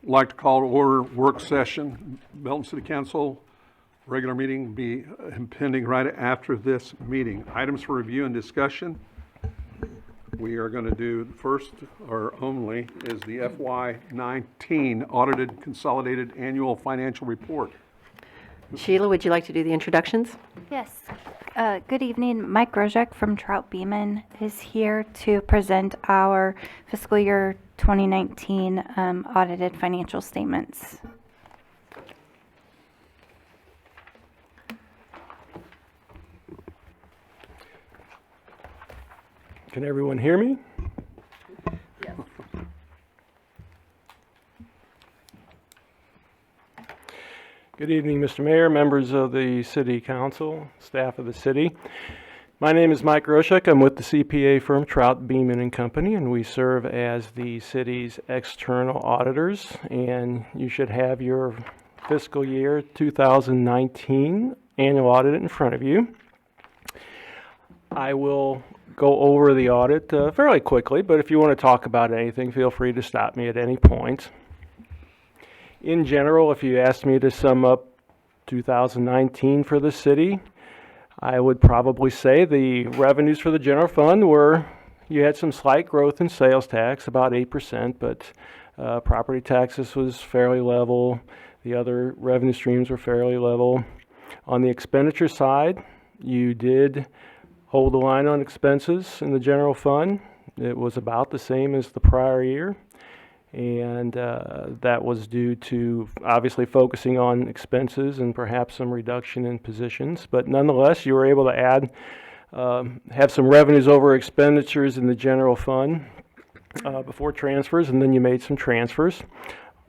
like to call to order work session, Belton City Council, regular meeting be impending right after this meeting. Items for review and discussion. We are going to do first or only is the FY19 Audited Consolidated Annual Financial Report. Sheila, would you like to do the introductions? Yes. Good evening. Mike Grozek from Trout Beeman is here to present our fiscal year 2019 audited financial statements. Can everyone hear me? Yes. Good evening, Mr. Mayor, members of the City Council, staff of the city. My name is Mike Groshek. I'm with the CPA firm Trout Beeman and Company, and we serve as the city's external auditors. And you should have your fiscal year 2019 annual audit in front of you. I will go over the audit fairly quickly, but if you want to talk about anything, feel free to stop me at any point. In general, if you asked me to sum up 2019 for the city, I would probably say the revenues for the general fund were, you had some slight growth in sales tax, about 8%, but property taxes was fairly level. The other revenue streams were fairly level. On the expenditure side, you did hold the line on expenses in the general fund. It was about the same as the prior year. And that was due to obviously focusing on expenses and perhaps some reduction in positions. But nonetheless, you were able to add, have some revenues over expenditures in the general fund before transfers, and then you made some transfers.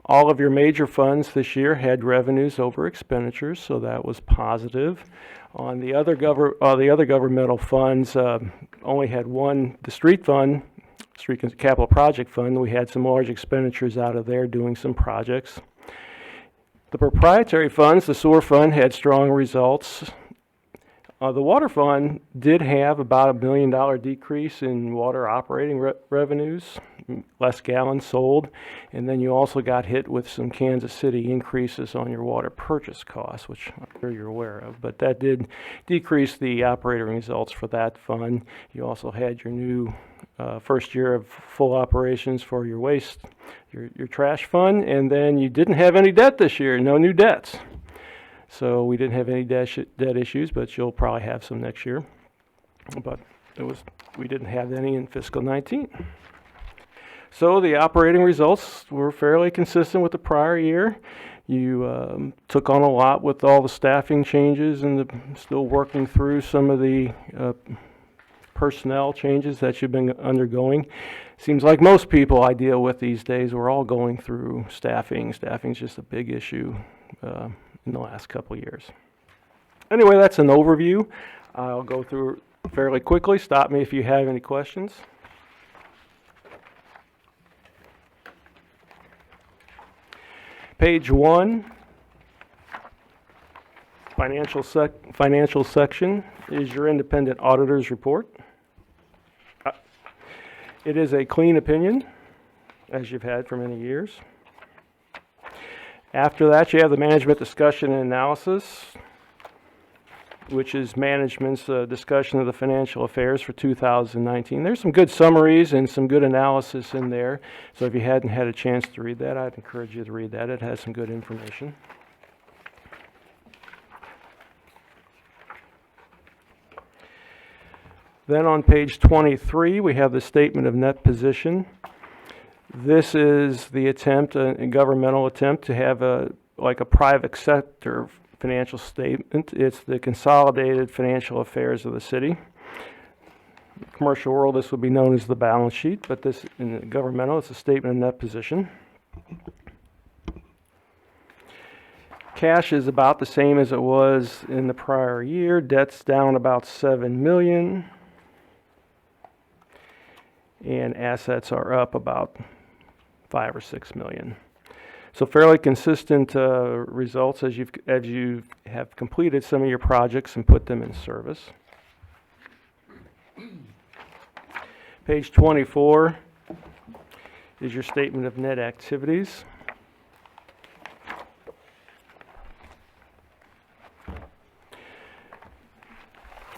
All of your major funds this year had revenues over expenditures, so that was positive. On the other governmental funds, only had one, the street fund, Street Capital Project Fund. We had some large expenditures out of there doing some projects. The proprietary funds, the sewer fund, had strong results. The water fund did have about $1 million decrease in water operating revenues, less gallons sold, and then you also got hit with some Kansas City increases on your water purchase costs, which I'm sure you're aware of, but that did decrease the operating results for that fund. You also had your new first year of full operations for your waste, your trash fund, and then you didn't have any debt this year, no new debts. So we didn't have any debt issues, but you'll probably have some next year. But we didn't have any in fiscal 19. So the operating results were fairly consistent with the prior year. You took on a lot with all the staffing changes and still working through some of the personnel changes that you've been undergoing. Seems like most people I deal with these days, we're all going through staffing. Staffing's just a big issue in the last couple of years. Anyway, that's an overview. I'll go through it fairly quickly. Stop me if you have any questions. Page 1, financial section is your independent auditor's report. It is a clean opinion, as you've had for many years. After that, you have the management discussion and analysis, which is management's discussion of the financial affairs for 2019. There's some good summaries and some good analysis in there. So if you hadn't had a chance to read that, I'd encourage you to read that. It has some good information. Then on page 23, we have the statement of net position. This is the attempt, a governmental attempt, to have a private sector financial statement. It's the consolidated financial affairs of the city. In the commercial world, this would be known as the balance sheet, but this, in the governmental, it's a statement of net position. Cash is about the same as it was in the prior year. Debt's down about $7 million. And assets are up about $5 or $6 million. So fairly consistent results as you have completed some of your projects and put them in service. Page 24 is your statement of net activities.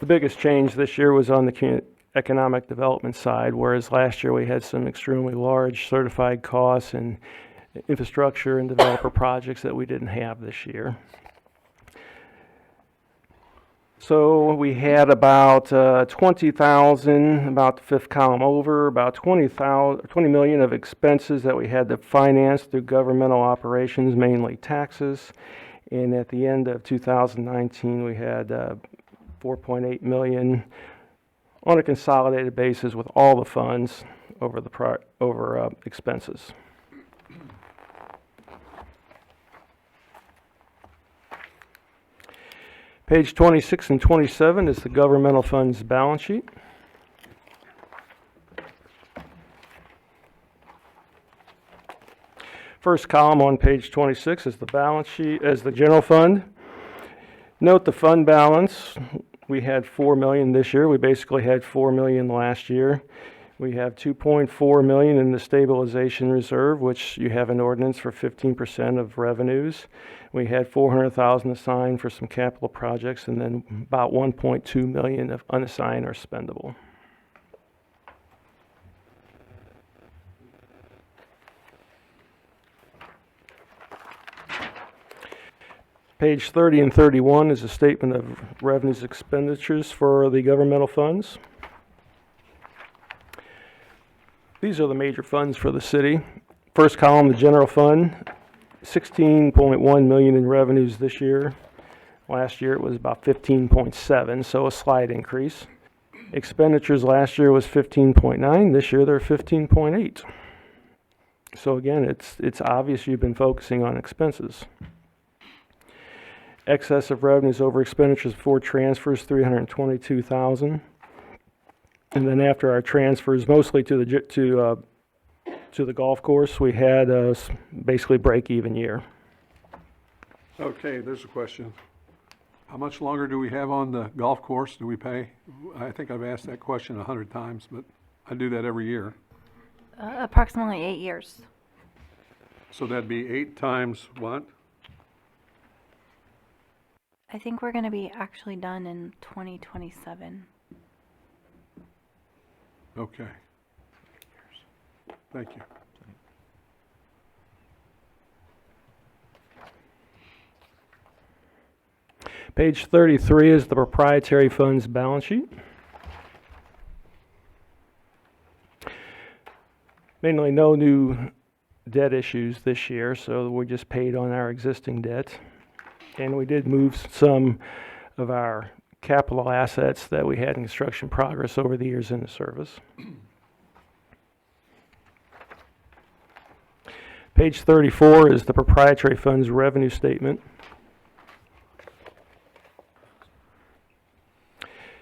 biggest change this year was on the economic development side, whereas last year we had some extremely large certified costs and infrastructure and developer projects that we didn't have this year. So we had about 20,000, about the fifth column over, about 20 million of expenses that we had to finance through governmental operations, mainly taxes. And at the end of 2019, we had 4.8 million on a consolidated basis with all the funds over expenses. Page 26 and 27 is the governmental funds balance sheet. First column on page 26 is the balance sheet, as the general fund. Note the fund balance. We had 4 million this year. We basically had 4 million last year. We have 2.4 million in the stabilization reserve, which you have an ordinance for 15% of revenues. We had 400,000 assigned for some capital projects, and then about 1.2 million of unassigned or spendable. Page 30 and 31 is a statement of revenues expenditures for the governmental funds. These are the major funds for the city. First column, the general fund, 16.1 million in revenues this year. Last year it was about 15.7, so a slight increase. Expenditures last year was 15.9, this year they're 15.8. So again, it's obvious you've been focusing on expenses. Excess of revenues over expenditures before transfers, 322,000. And then after our transfers, mostly to the golf course, we had basically break-even year. Okay, there's a question. How much longer do we have on the golf course? Do we pay? I think I've asked that question 100 times, but I do that every year. Approximately 8 years. So that'd be 8 times what? I think we're going to be actually done in 2027. Okay. Thank you. Page 33 is the proprietary funds balance sheet. Mainly no new debt issues this year, so we just paid on our existing debt. And we did move some of our capital assets that we had in construction progress over the years into service. Page 34 is the proprietary funds revenue statement.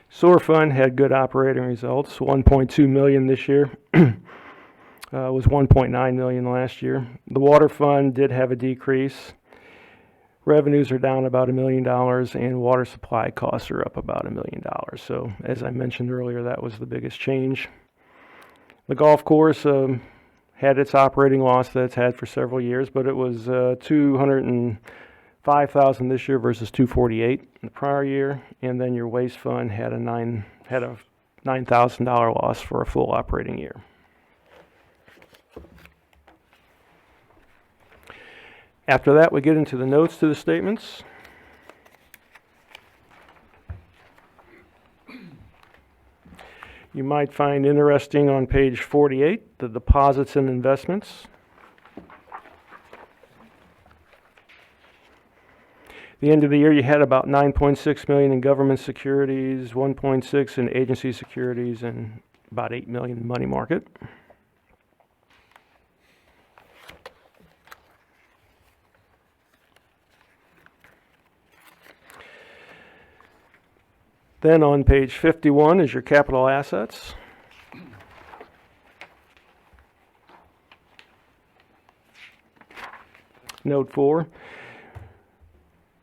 Sewer fund had good operating results, 1.2 million this year. Was 1.9 million last year. The water fund did have a decrease. Revenues are down about $1 million, and water supply costs are up about $1 million. So, as I mentioned earlier, that was the biggest change. The golf course had its operating loss that it's had for several years, but it was $205,000 this year versus $248,000 in the prior year. And then your waste fund had a $9,000 loss for a full operating year. After that, we get into the notes to the statements. You might find interesting on page 48, the deposits and investments. At the end of the year, you had about 9.6 million in government securities, 1.6 in agency securities, and about 8 million in money market. Then on page 51 is your capital assets. Note 4.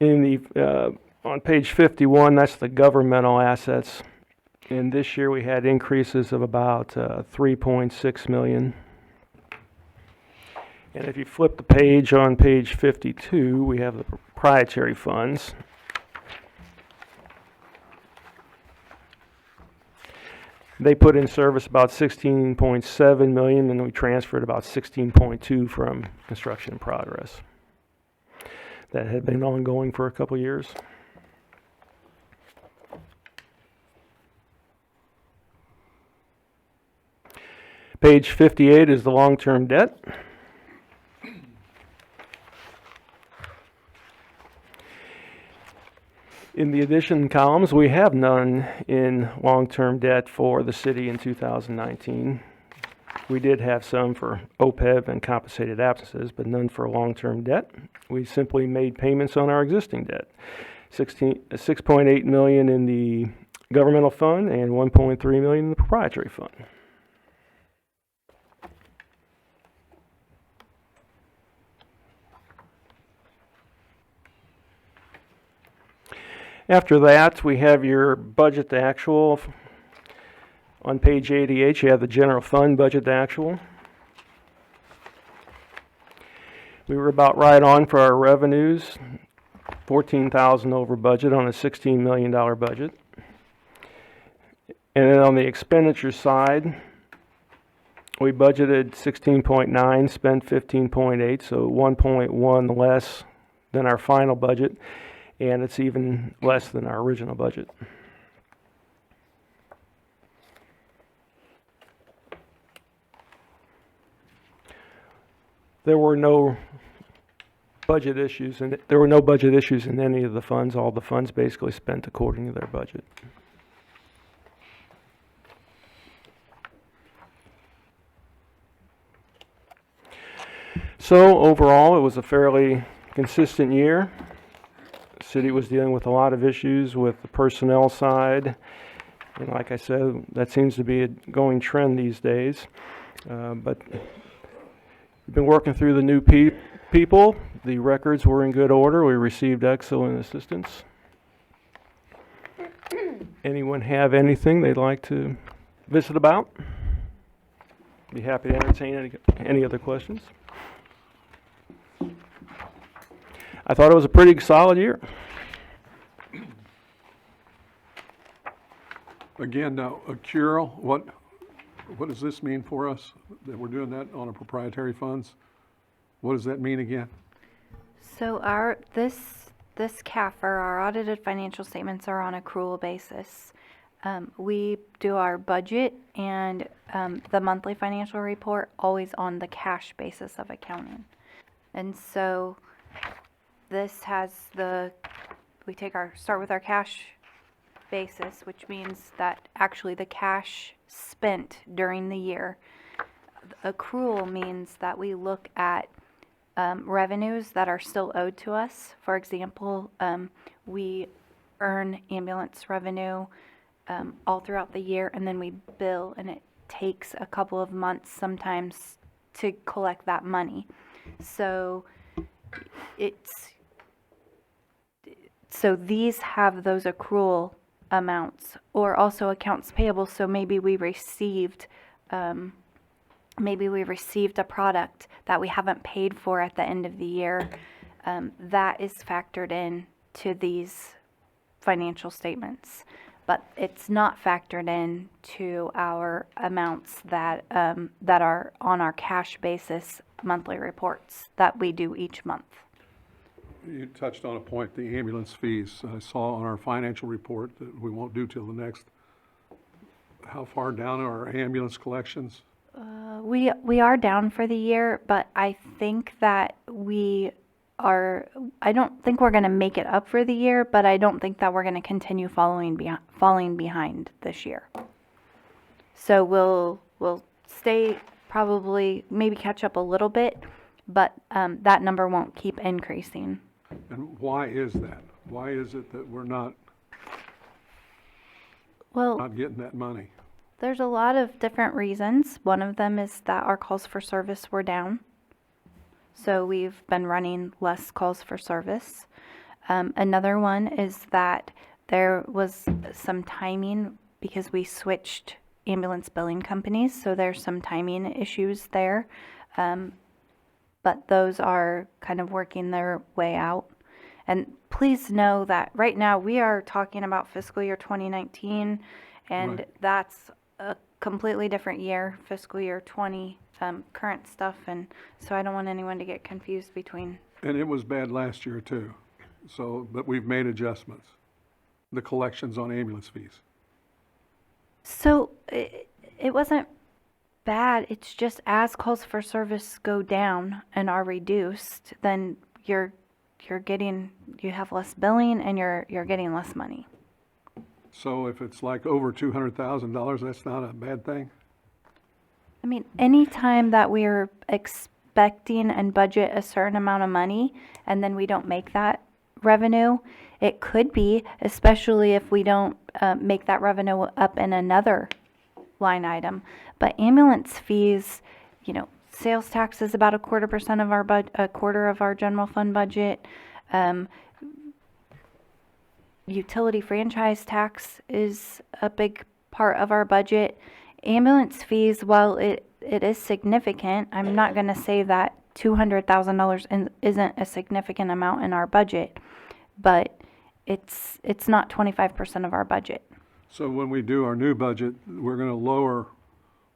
On page 51, that's the governmental assets. And this year we had increases of about 3.6 million. And if you flip the page on page 52, we have the proprietary funds. They put in service about 16.7 million, and we transferred about 16.2 from construction in progress. That had been ongoing for a couple years. Page 58 is the long-term debt. In the addition columns, we have none in long-term debt for the city in 2019. We did have some for OPEB and compensated absences, but none for long-term debt. We simply made payments on our existing debt. 6.8 million in the governmental fund and 1.3 million in the proprietary fund. After that, we have your budget to actual. On page 88, you have the general fund budget to actual. We were about right on for our revenues, 14,000 over budget on a $16 million budget. And then on the expenditure side, we budgeted 16.9, spent 15.8, so 1.1 less than our final budget. And it's even less than our original budget. There were no budget issues, and there were no budget issues in any of the funds. All the funds basically spent according to their budget. So overall, it was a fairly consistent year. City was dealing with a lot of issues with the personnel side, and like I said, that seems to be a going trend these days. But we've been working through the new people. The records were in good order. We received excellent assistance. Anyone have anything they'd like to visit about? Be happy to entertain any other questions. I thought it was a pretty solid year. Again, now, Carol, what does this mean for us, that we're doing that on a proprietary funds? What does that mean again? So this CAFR, our audited financial statements, are on accrual basis. We do our budget and the monthly financial report always on the cash basis of accounting. And so this has we start with our cash basis, which means that actually the cash spent during the year. Accrual means that we look at revenues that are still owed to us. For example, we earn ambulance revenue all throughout the year, and then we bill, and it takes a couple of months sometimes to collect that money. So these have those accrual amounts, or also accounts payable. So maybe we received a product that we haven't paid for at the end of the year. That is factored in to these financial statements, but it's not factored in to our amounts that are on our cash basis monthly reports that we do each month. You touched on a point, the ambulance fees. I saw on our financial report that we won't do till the next, how far down are our ambulance collections? We are down for the year, but I think that I don't think we're going to make it up for the year, but I don't think that we're going to continue falling behind this year. So we'll stay, probably maybe catch up a little bit, but that number won't keep increasing. And why is that? Why is it that we're not getting that money? There's a lot of different reasons. One of them is that our calls for service were down. So we've been running less calls for service. Another one is that there was some timing because we switched ambulance billing companies. So there's some timing issues there. But those are kind of working their way out. And please know that right now we are talking about fiscal year 2019, and Right. that's a completely different year, fiscal year 20, current stuff, and so I don't want anyone to get confused between. And it was bad last year too. So, but we've made adjustments. The collections on ambulance fees. So it wasn't bad. It's just as calls for service go down and are reduced, then you have less billing and you're getting less money. So if it's like over $200,000, that's not a bad thing? I mean, anytime that we're expecting and budget a certain amount of money and then we don't make that revenue, it could be, especially if we don't make that revenue up in another line item. But ambulance fees, sales tax is about 1/4% of our a quarter of our general fund budget. Utility franchise tax is a big part of our budget. Ambulance fees, while it is significant, I'm not going to say that $200,000 isn't a significant amount in our budget, but it's not 25% of our budget. So when we do our new budget, we're going to lower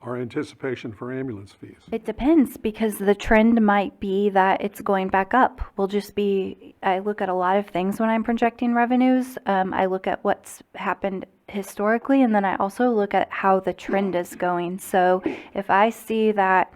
our anticipation for ambulance fees. It depends, because the trend might be that it's going back up. I look at a lot of things when I'm projecting revenues. I look at what's happened historically, and then I also look at how the trend is going. So if I see that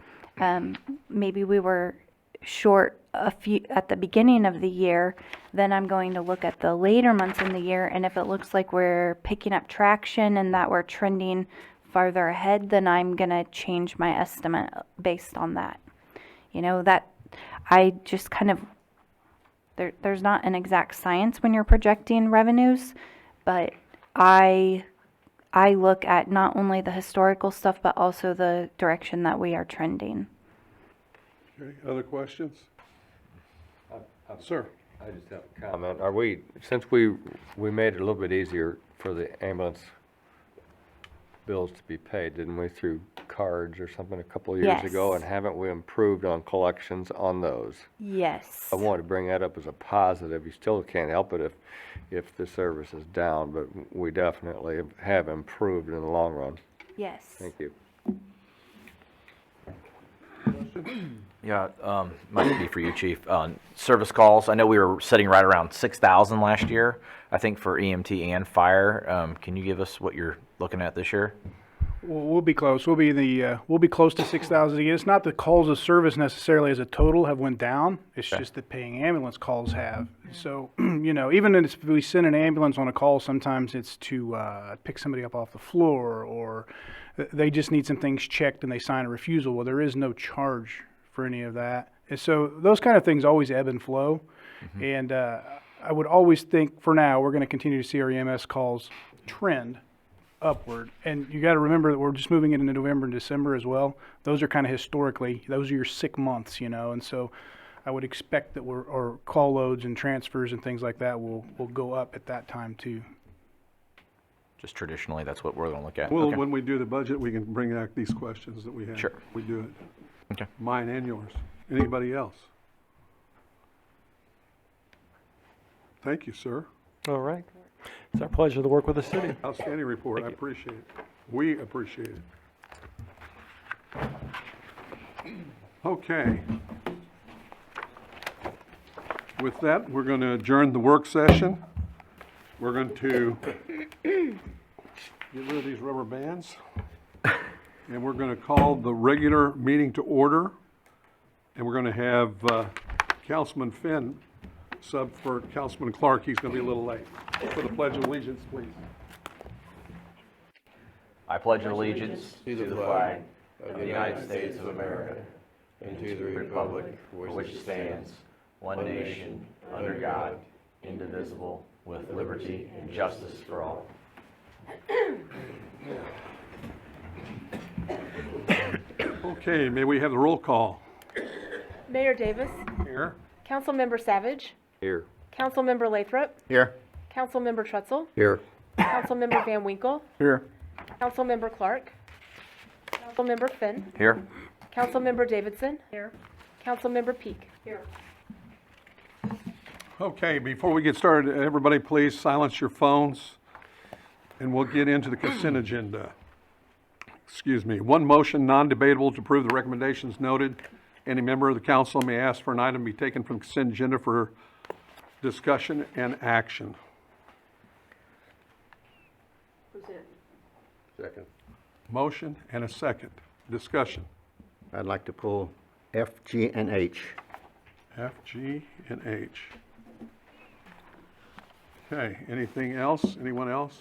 maybe we were short a few at the beginning of the year, then I'm going to look at the later months in the year, and if it looks like we're picking up traction and that we're trending farther ahead, then I'm going to change my estimate based on that. That I just kind of, there's not an exact science when you're projecting revenues, but I look at not only the historical stuff, but also the direction that we are trending. Okay, other questions? Sir? I just have a comment. Since we made it a little bit easier for the ambulance bills to be paid, didn't we, through cards or something a couple of years ago? Yes. And haven't we improved on collections on those? Yes. I wanted to bring that up as a positive. You still can't help it if the service is down, but we definitely have improved in the long run. Yes. Thank you. Yeah, might be for you, Chief. Service calls, I know we were sitting right around 6,000 last year, I think for EMT and fire. Can you give us what you're looking at this year? We'll be close. We'll be close to 6,000 again. It's not the calls of service necessarily as a total have went down. It's Okay. just that paying ambulance calls have. So, even if we send an ambulance on a call, sometimes it's to pick somebody up off the floor, or they just need some things checked and they sign a refusal. Well, there is no charge for any of that. And so those kind of things always ebb and flow. Mm-hmm. And I would always think, for now, we're going to continue to see our EMS calls trend upward. And you got to remember that we're just moving into November and December as well. Those are kind of historically, those are your sick months, and so I would expect that our call loads and transfers and things like that will go up at that time too. Just traditionally, that's what we're going to look at. Well, Okay. when we do the budget, we can bring back these questions that we have. Sure. We do it. Okay. Mine and yours. Anybody else? Thank you, sir. All right. It's our pleasure to work with the city. Outstanding report. I appreciate it. We appreciate it. Okay. With that, we're going to adjourn the work session. We're going to get rid of these rubber bands. And we're going to call the regular meeting to order. And we're going to have Councilman Finn sub for Councilman Clark. He's going to be a little late. For the Pledge of Allegiance, please. I pledge allegiance to the flag of the United States of America and to the republic for which it stands, one nation, under God, indivisible, with liberty and justice for all. Okay, may we have the roll call? Mayor Davis, Here. Councilmember Savage, Here. Councilmember Lathrop, Here. Councilmember Trutzel, Here. Councilmember Van Winkle, Here. Councilmember Clark, Councilmember Finn, Here. Councilmember Davidson. Here. Councilmember Peak. Here. Okay, before we get started, everybody please silence your phones, and we'll get into the consent agenda. one motion, non-debatable, to approve the recommendations noted. Any member of the council may ask for an item be taken from consent agenda for discussion and action. Second. Motion and a second. Discussion. I'd like to pull F, G, and H. F, G, and H. Okay, anything else? Anyone else?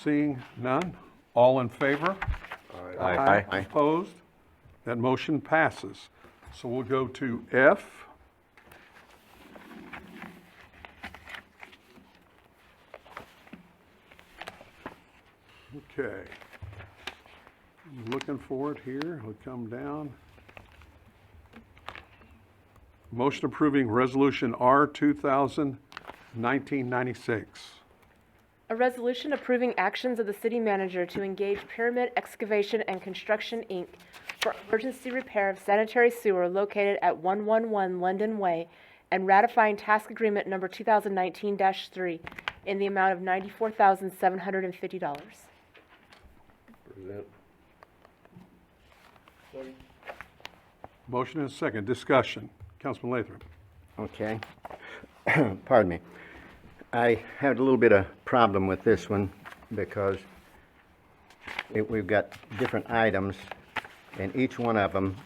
Seeing none? All in favor? Aye. Aye. Opposed? That motion passes. So we'll go to F. Okay. Looking for it here. We'll come down. Motion approving Resolution R 2000-1996. A resolution approving actions of the city manager to engage Pyramid Excavation and Construction, Inc. for emergency repair of sanitary sewer located at 111 London Way and ratifying task agreement number 2019-3 in the amount of $94,750. Present. Motion and a second. Discussion. Councilman Lathrop. Okay. Pardon me. I had a little bit of problem with this one because we've got different items, and each one of them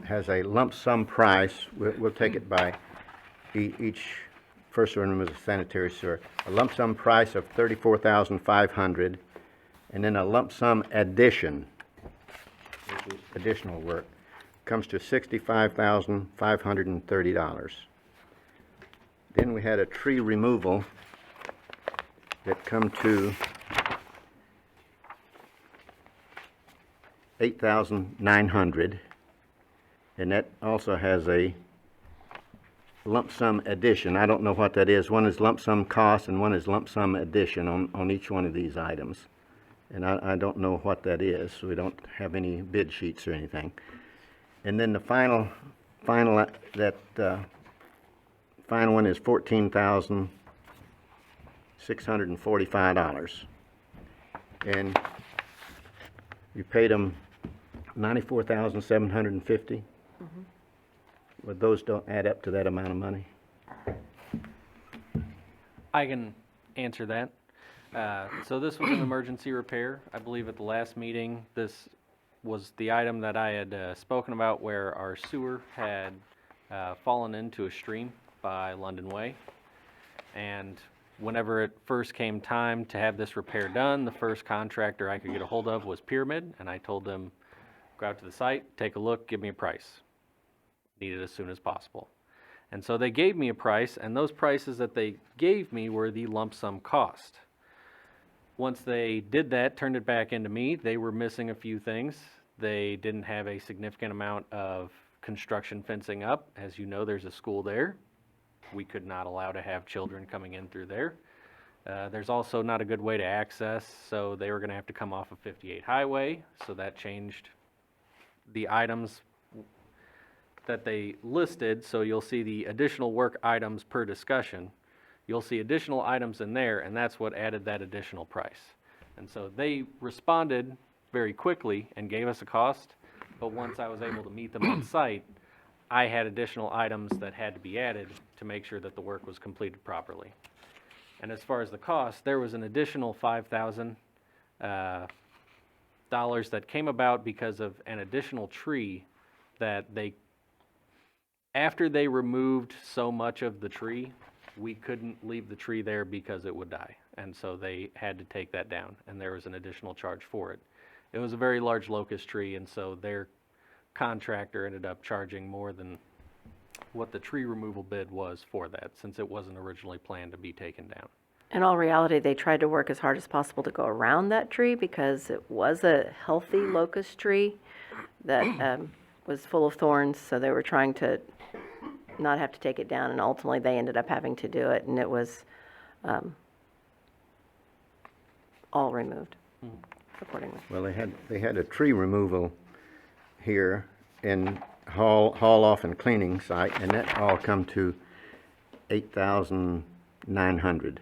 has a lump sum price. We'll take it by each. First one was a sanitary sewer. A lump sum price of $34,500, and then a lump sum addition, which is additional work, comes to $65,530. Then we had a tree removal that come to $8,900, and that also has a lump sum addition. I don't know what that is. One is lump sum cost and one is lump sum addition on each one of these items. And I don't know what that is. We don't have any bid sheets or anything. And then the final one is $14,645. And you paid them $94,750. But those don't add up to that amount of money. I can answer that. So this was an emergency repair. I believe at the last meeting, this was the item that I had spoken about where our sewer had fallen into a stream by London Way. And whenever it first came time to have this repair done, the first contractor I could get a hold of was Pyramid, and I told them, go out to the site, take a look, give me a price. Need it as soon as possible. And so they gave me a price, and those prices that they gave me were the lump sum cost. Once they did that, turned it back into me, they were missing a few things. They didn't have a significant amount of construction fencing up. As you know, there's a school there. We could not allow to have children coming in through there. There's also not a good way to access, so they were going to have to come off of 58 Highway, so that changed the items that they listed. So you'll see the additional work items per discussion. You'll see additional items in there, and that's what added that additional price. And so they responded very quickly and gave us a cost, but once I was able to meet them on site, I had additional items that had to be added to make sure that the work was completed properly. And as far as the cost, there was an additional $5,000 that came about because of an additional tree that after they removed so much of the tree, we couldn't leave the tree there because it would die. And so they had to take that down, and there was an additional charge for it. It was a very large locust tree, and so their contractor ended up charging more than what the tree removal bid was for that, since it wasn't originally planned to be taken down. In all reality, they tried to work as hard as possible to go around that tree because it was a healthy locust tree that was full of thorns, so they were trying to not have to take it down, and ultimately they ended up having to do it, and it was all removed accordingly. Well, they had a tree removal here and haul off and cleaning site, and that all come to $8,900.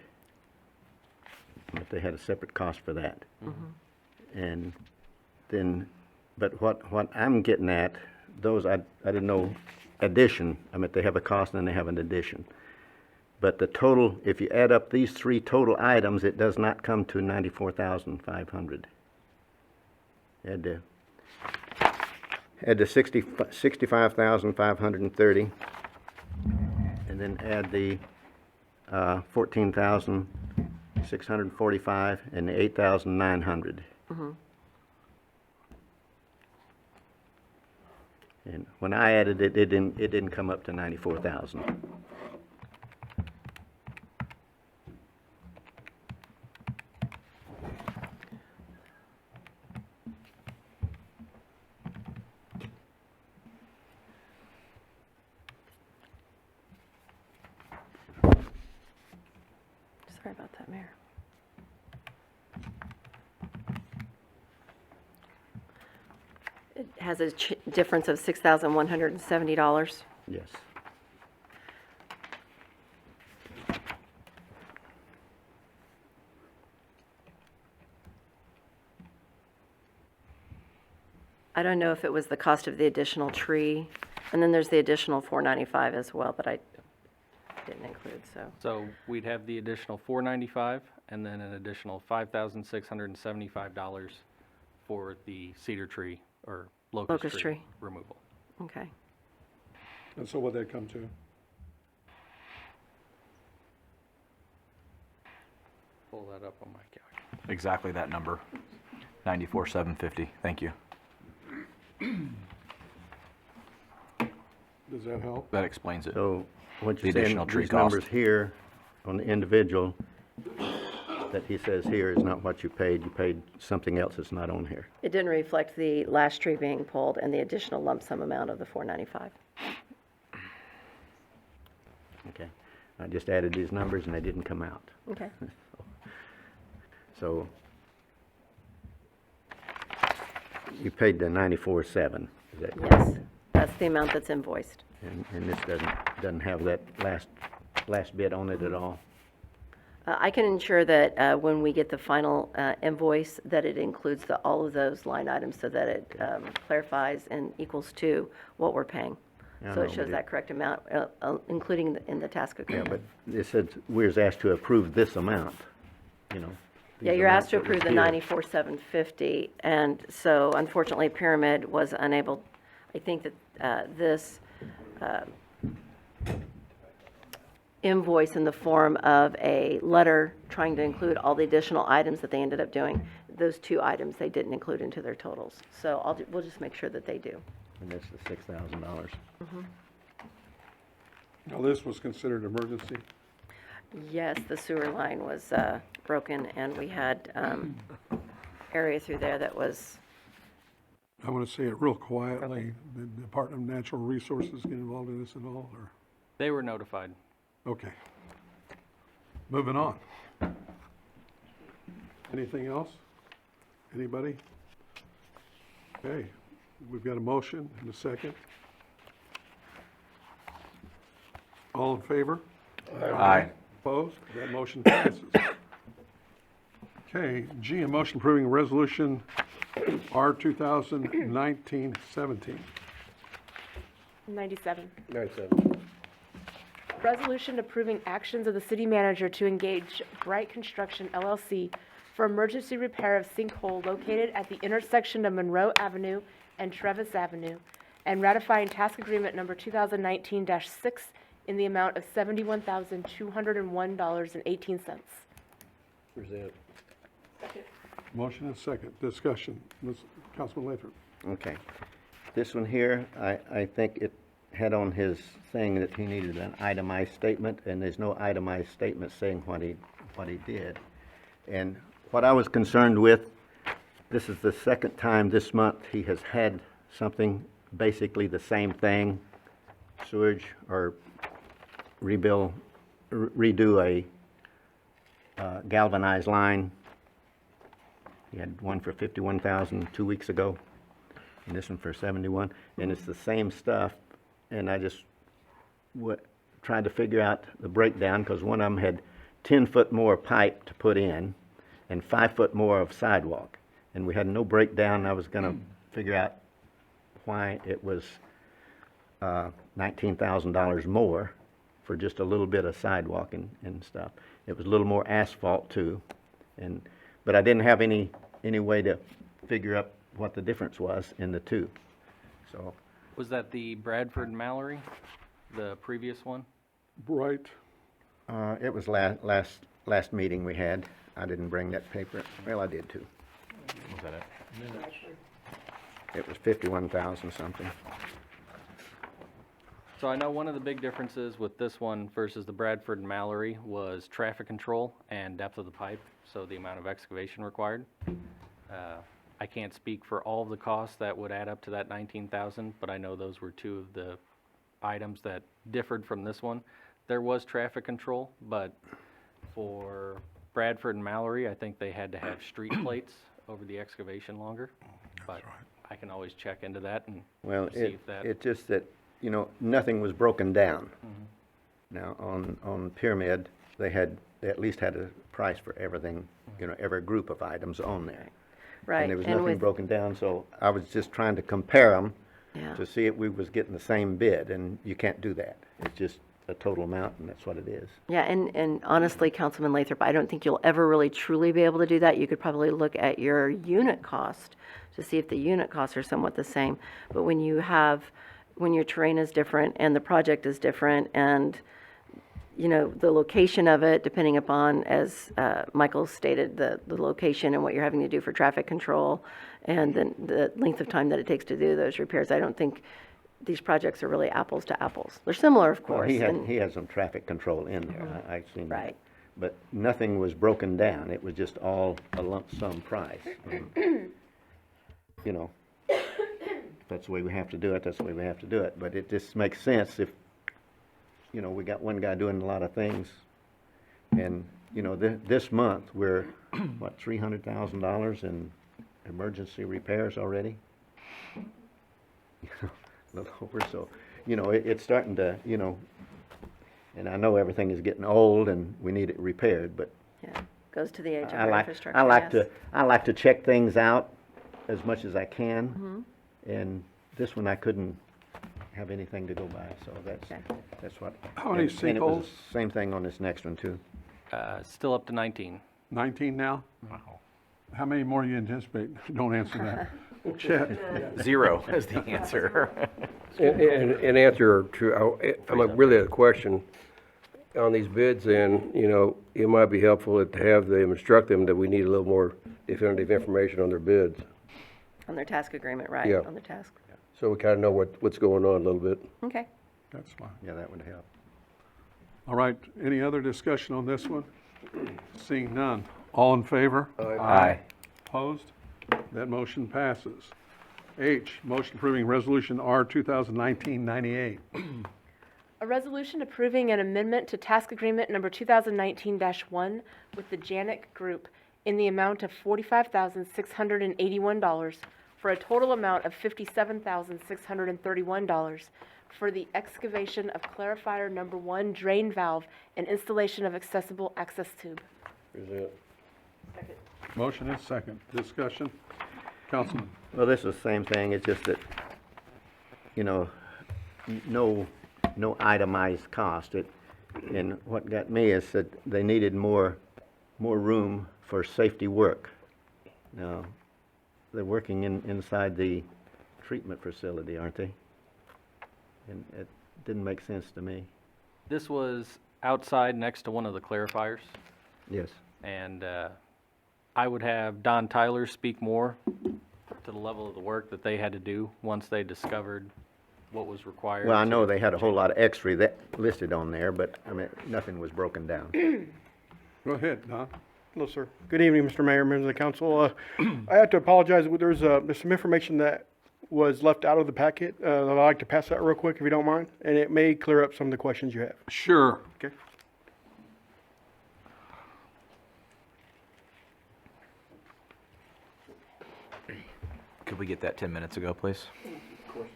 But they had a separate cost for that. And then, but what I'm getting at, those, I didn't know addition, I mean, they have a cost and then they have an addition. But the total, if you add up these three total items, it does not come to 94,500. Add the 65,530, and then add the 14,645 and the 8,900. And when I added it, it didn't come up to 94,000. Sorry about that, Mayor. It has a difference of $6,170. Yes. I don't know if it was the cost of the additional tree, and then there's the additional $495 as well, but I didn't include, so. So we'd have the additional $495 and then an additional $5,675 for the cedar tree or Locust locust tree. tree removal. Okay. And so what'd that come to? Pull that up on my calculator. Exactly that number, 94,750. Thank you. Does that help? That explains it. So what The you're saying, additional tree these cost. numbers here on the individual that he says here is not what you paid. You paid something else that's not on here. It didn't reflect the last tree being pulled and the additional lump sum amount of the $495. Okay. I just added these numbers and they didn't come out. Okay. So you paid the 94.7, is that correct? Yes, that's the amount that's invoiced. And this doesn't have that last bit on it at all? I can ensure that when we get the final invoice, that it includes all of those line items so that it clarifies and equals to what we're paying. Yeah, I So it know, shows but that correct amount, including in the task Yeah, agreement. but it said we was asked to approve this amount, you know. Yeah, these you're asked to amounts that approve was the here. 94,750, and so unfortunately Pyramid was unable, I think that this invoice in the form of a letter trying to include all the additional items that they ended up doing, those two items they didn't include into their totals. So we'll just make sure that they do. And that's the $6,000. Now, this was considered emergency. Yes, the sewer line was broken, and we had area through there that was, I want to say it real quietly. The Department of Natural Resources get involved in this at all, or? They were notified. Okay. Moving on. Anything else? Anybody? Okay, we've got a motion and a second. All in favor? Aye. Opposed? That motion passes. Okay, G, a motion approving resolution R 2019-17. 97. Resolution approving actions of the city manager to engage Bright Construction LLC for emergency repair of sinkhole located at the intersection of Monroe Avenue and Trevis Avenue, and ratifying task agreement number 2019-6 in the amount of $71,201.18. Motion and second. Discussion. Councilman Lathrop. Okay. This one here, I think it had on his thing that he needed an itemized statement, and there's no itemized statement saying what he did. And what I was concerned with, this is the second time this month he has had something basically the same thing, sewage or redo a galvanized line. He had one for 51,000 2 weeks ago, and this one for 71, and it's the same stuff. And I just tried to figure out the breakdown, because one of them had 10 foot more pipe to put in and 5 foot more of sidewalk. and we had no breakdown. I was gonna figure out why it was $19,000 more for just a little bit of sidewalk and stuff. It was a little more asphalt too, but I didn't have any way to figure out what the difference was in the two. So, Was that the Bradford and Mallory, the previous one? Right. it was last meeting we had. I didn't bring that paper. Well, I did too. Was that it? It was 51,000 something. So I know one of the big differences with this one versus the Bradford and Mallory was traffic control and depth of the pipe, so the amount of excavation required. I can't speak for all of the costs that would add up to that 19,000, but I know those were two of the items that differed from this one. There was traffic control, but for Bradford and Mallory, I think they had to have street plates over the excavation longer. But I can always check into that and Well, see if that. it's just that, you know, nothing was broken down. Now, on Pyramid, they at least had a price for everything, you know, every group of items on there. Right. And there was and nothing with- broken down, so I was just trying to compare them Yeah. to see if we was getting the same bid, and you can't do that. It's just a total amount, and that's what it is. Yeah, and honestly, Councilman Lathrop, I don't think you'll ever really truly be able to do that. You could probably look at your unit cost to see if the unit costs are somewhat the same. But when your terrain is different and the project is different and, you know, the location of it, depending upon, as Michael stated, the location and what you're having to do for traffic control and then the length of time that it takes to do those repairs, I don't think these projects are really apples to apples. They're similar, of Well, course. he and- had some traffic control in there, I seen that. Right. But nothing was broken down, it was just all a lump sum price. You know, if that's the way we have to do it, that's the way we have to do it, but it just makes sense if, you know, we got one guy doing a lot of things, and, you know, this month, we're, what, $300,000 in emergency repairs already? A little over, so, you know, it's starting to, you know, and I know everything is getting old and we need it repaired, but Yeah, goes to the age of I our like, infrastructure, I yes. like to check things out as much as I can. Mm-hmm. And this one I couldn't have anything to go by, so Okay. that's what. How many and it was sinkholes? the same thing on this next one too. Still up to 19. 19 now? How many more do you anticipate? Don't answer that. Chet? 0 is the answer. In answer to, I'm really a question on these bids, and, you know, it might be helpful to have them instruct them that we need a little more definitive information on their bids, On their task agreement, right, Yeah. on the task. so we kind of know what's going on a little bit. Okay. That's fine. Yeah, that would help. All right, any other discussion on this one? Seeing none. All in favor? Aye. Opposed? That motion passes. H, motion approving resolution R 2019-98. A resolution approving an amendment to task agreement number 2019-1 with the Janik Group in the amount of $45,681 for a total amount of $57,631 for the excavation of clarifier number 1 drain valve and installation of accessible access tube. Present. Motion is second. Discussion? Councilman? Well, this is the same thing, it's just that, you know, no itemized cost. And what got me is that they needed more room for safety work. Now, they're working inside the treatment facility, aren't they? And it didn't make sense to me. This was outside next to one of the clarifiers, Yes. and I would have Don Tyler speak more to the level of the work that they had to do once they discovered what was required. Well, I know to- they had a whole lot of extra that listed on there, but, I mean, nothing was broken down. Go ahead, Don. Hello, sir. Good evening, Mr. Mayor, members of the council. I have to apologize, there's some information that was left out of the packet. I'd like to pass that real quick, if you don't mind, and it may clear up some of the questions you have. Sure. Okay? Could we get that 10 minutes ago, please? Of course.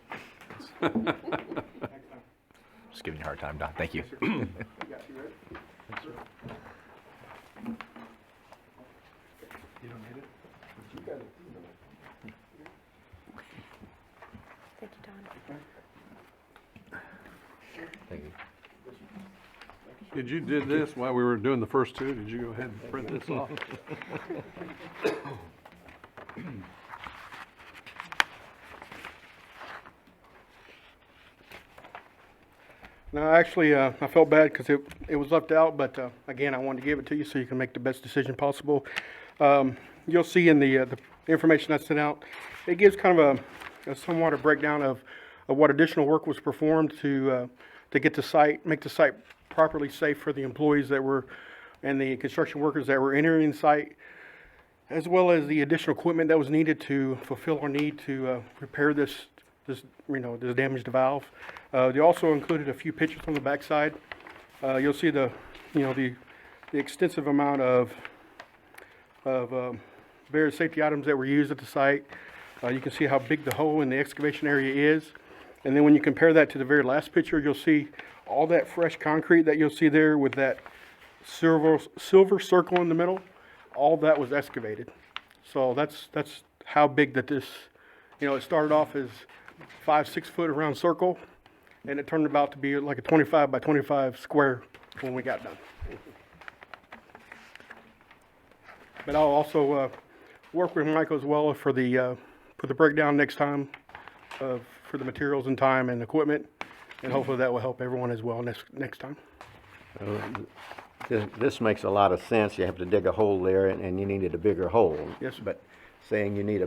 Just giving you a hard time, Don. Thank you. Thank you. Did you did this while we were doing the first two? Did you go ahead and print this off? No, actually, I felt bad because it was left out, but again, I wanted to give it to you so you can make the best decision possible. You'll see in the information I sent out, it gives kind of a somewhat a breakdown of what additional work was performed to get the site, make the site properly safe for the employees that were, and the construction workers that were entering the site, as well as the additional equipment that was needed to fulfill our need to repair this damaged valve. They also included a few pictures on the backside. You'll see the extensive amount of various safety items that were used at the site. You can see how big the hole in the excavation area is. And then when you compare that to the very last picture, you'll see all that fresh concrete that you'll see there with that silver circle in the middle. All that was excavated. So that's how big that this, it started off as 5-6 foot around circle, and it turned about to be like a 25 by 25 square when we got done. But I'll also work with Michael as well for the breakdown next time for the materials and time and equipment, and hopefully that will help everyone as well next time. This makes a lot of sense. You have to dig a hole there, and you needed a bigger hole. Yes, sir. But saying you need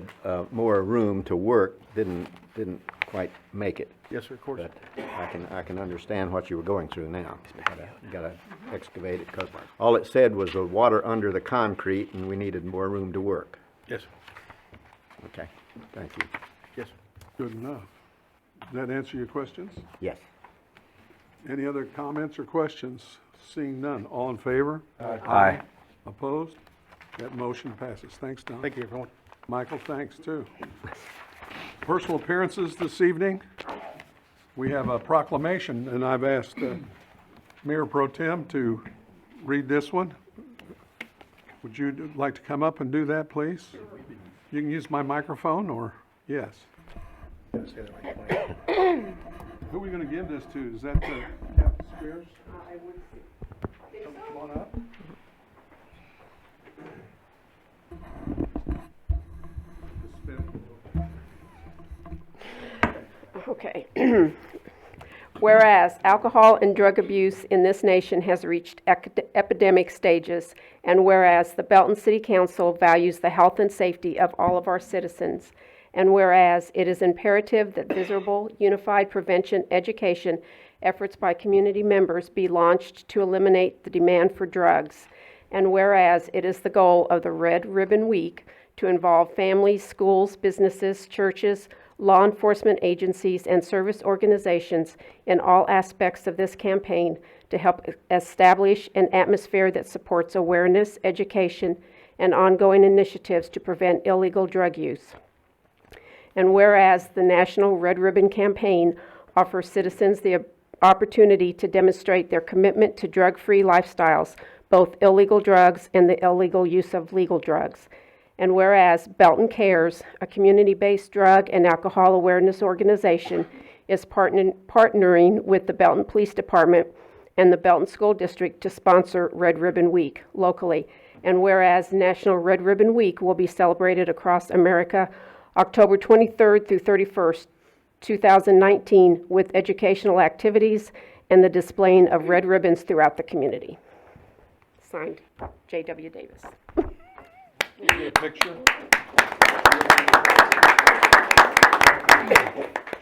more room to work didn't quite make it. Yes, sir, of course. But I can understand what you were going through now. You gotta excavate it, because all it said was the water under the concrete, and we needed more room to work. Yes, sir. Okay, thank you. Yes, sir. Good enough. Does that answer your questions? Yes. Any other comments or questions? Seeing none. All in favor? Aye. Opposed? That motion passes. Thanks, Don. Thank you, everyone. Michael, thanks too. Personal appearances this evening. We have a proclamation, and I've asked Mayor Pro Tem to read this one. Would you like to come up and do that, please? You can use my microphone, or, yes. Who are we going to give this to? Is that Captain Spears? Come on up. Okay. Whereas alcohol and drug abuse in this nation has reached epidemic stages, and whereas the Belton City Council values the health and safety of all of our citizens, and whereas it is imperative that visible, unified prevention education efforts by community members be launched to eliminate the demand for drugs, and whereas it is the goal of the Red Ribbon Week to involve families, schools, businesses, churches, law enforcement agencies, and service organizations in all aspects of this campaign to help establish an atmosphere that supports awareness, education, and ongoing initiatives to prevent illegal drug use. And whereas the National Red Ribbon Campaign offers citizens the opportunity to demonstrate their commitment to drug-free lifestyles, both illegal drugs and the illegal use of legal drugs. And whereas Belton Cares, a community-based drug and alcohol awareness organization, is partnering with the Belton Police Department and the Belton School District to sponsor Red Ribbon Week locally. And whereas National Red Ribbon Week will be celebrated across America October 23rd through 31st, 2019, with educational activities and the displaying of red ribbons throughout the community. Signed, J.W. Davis. Get a picture.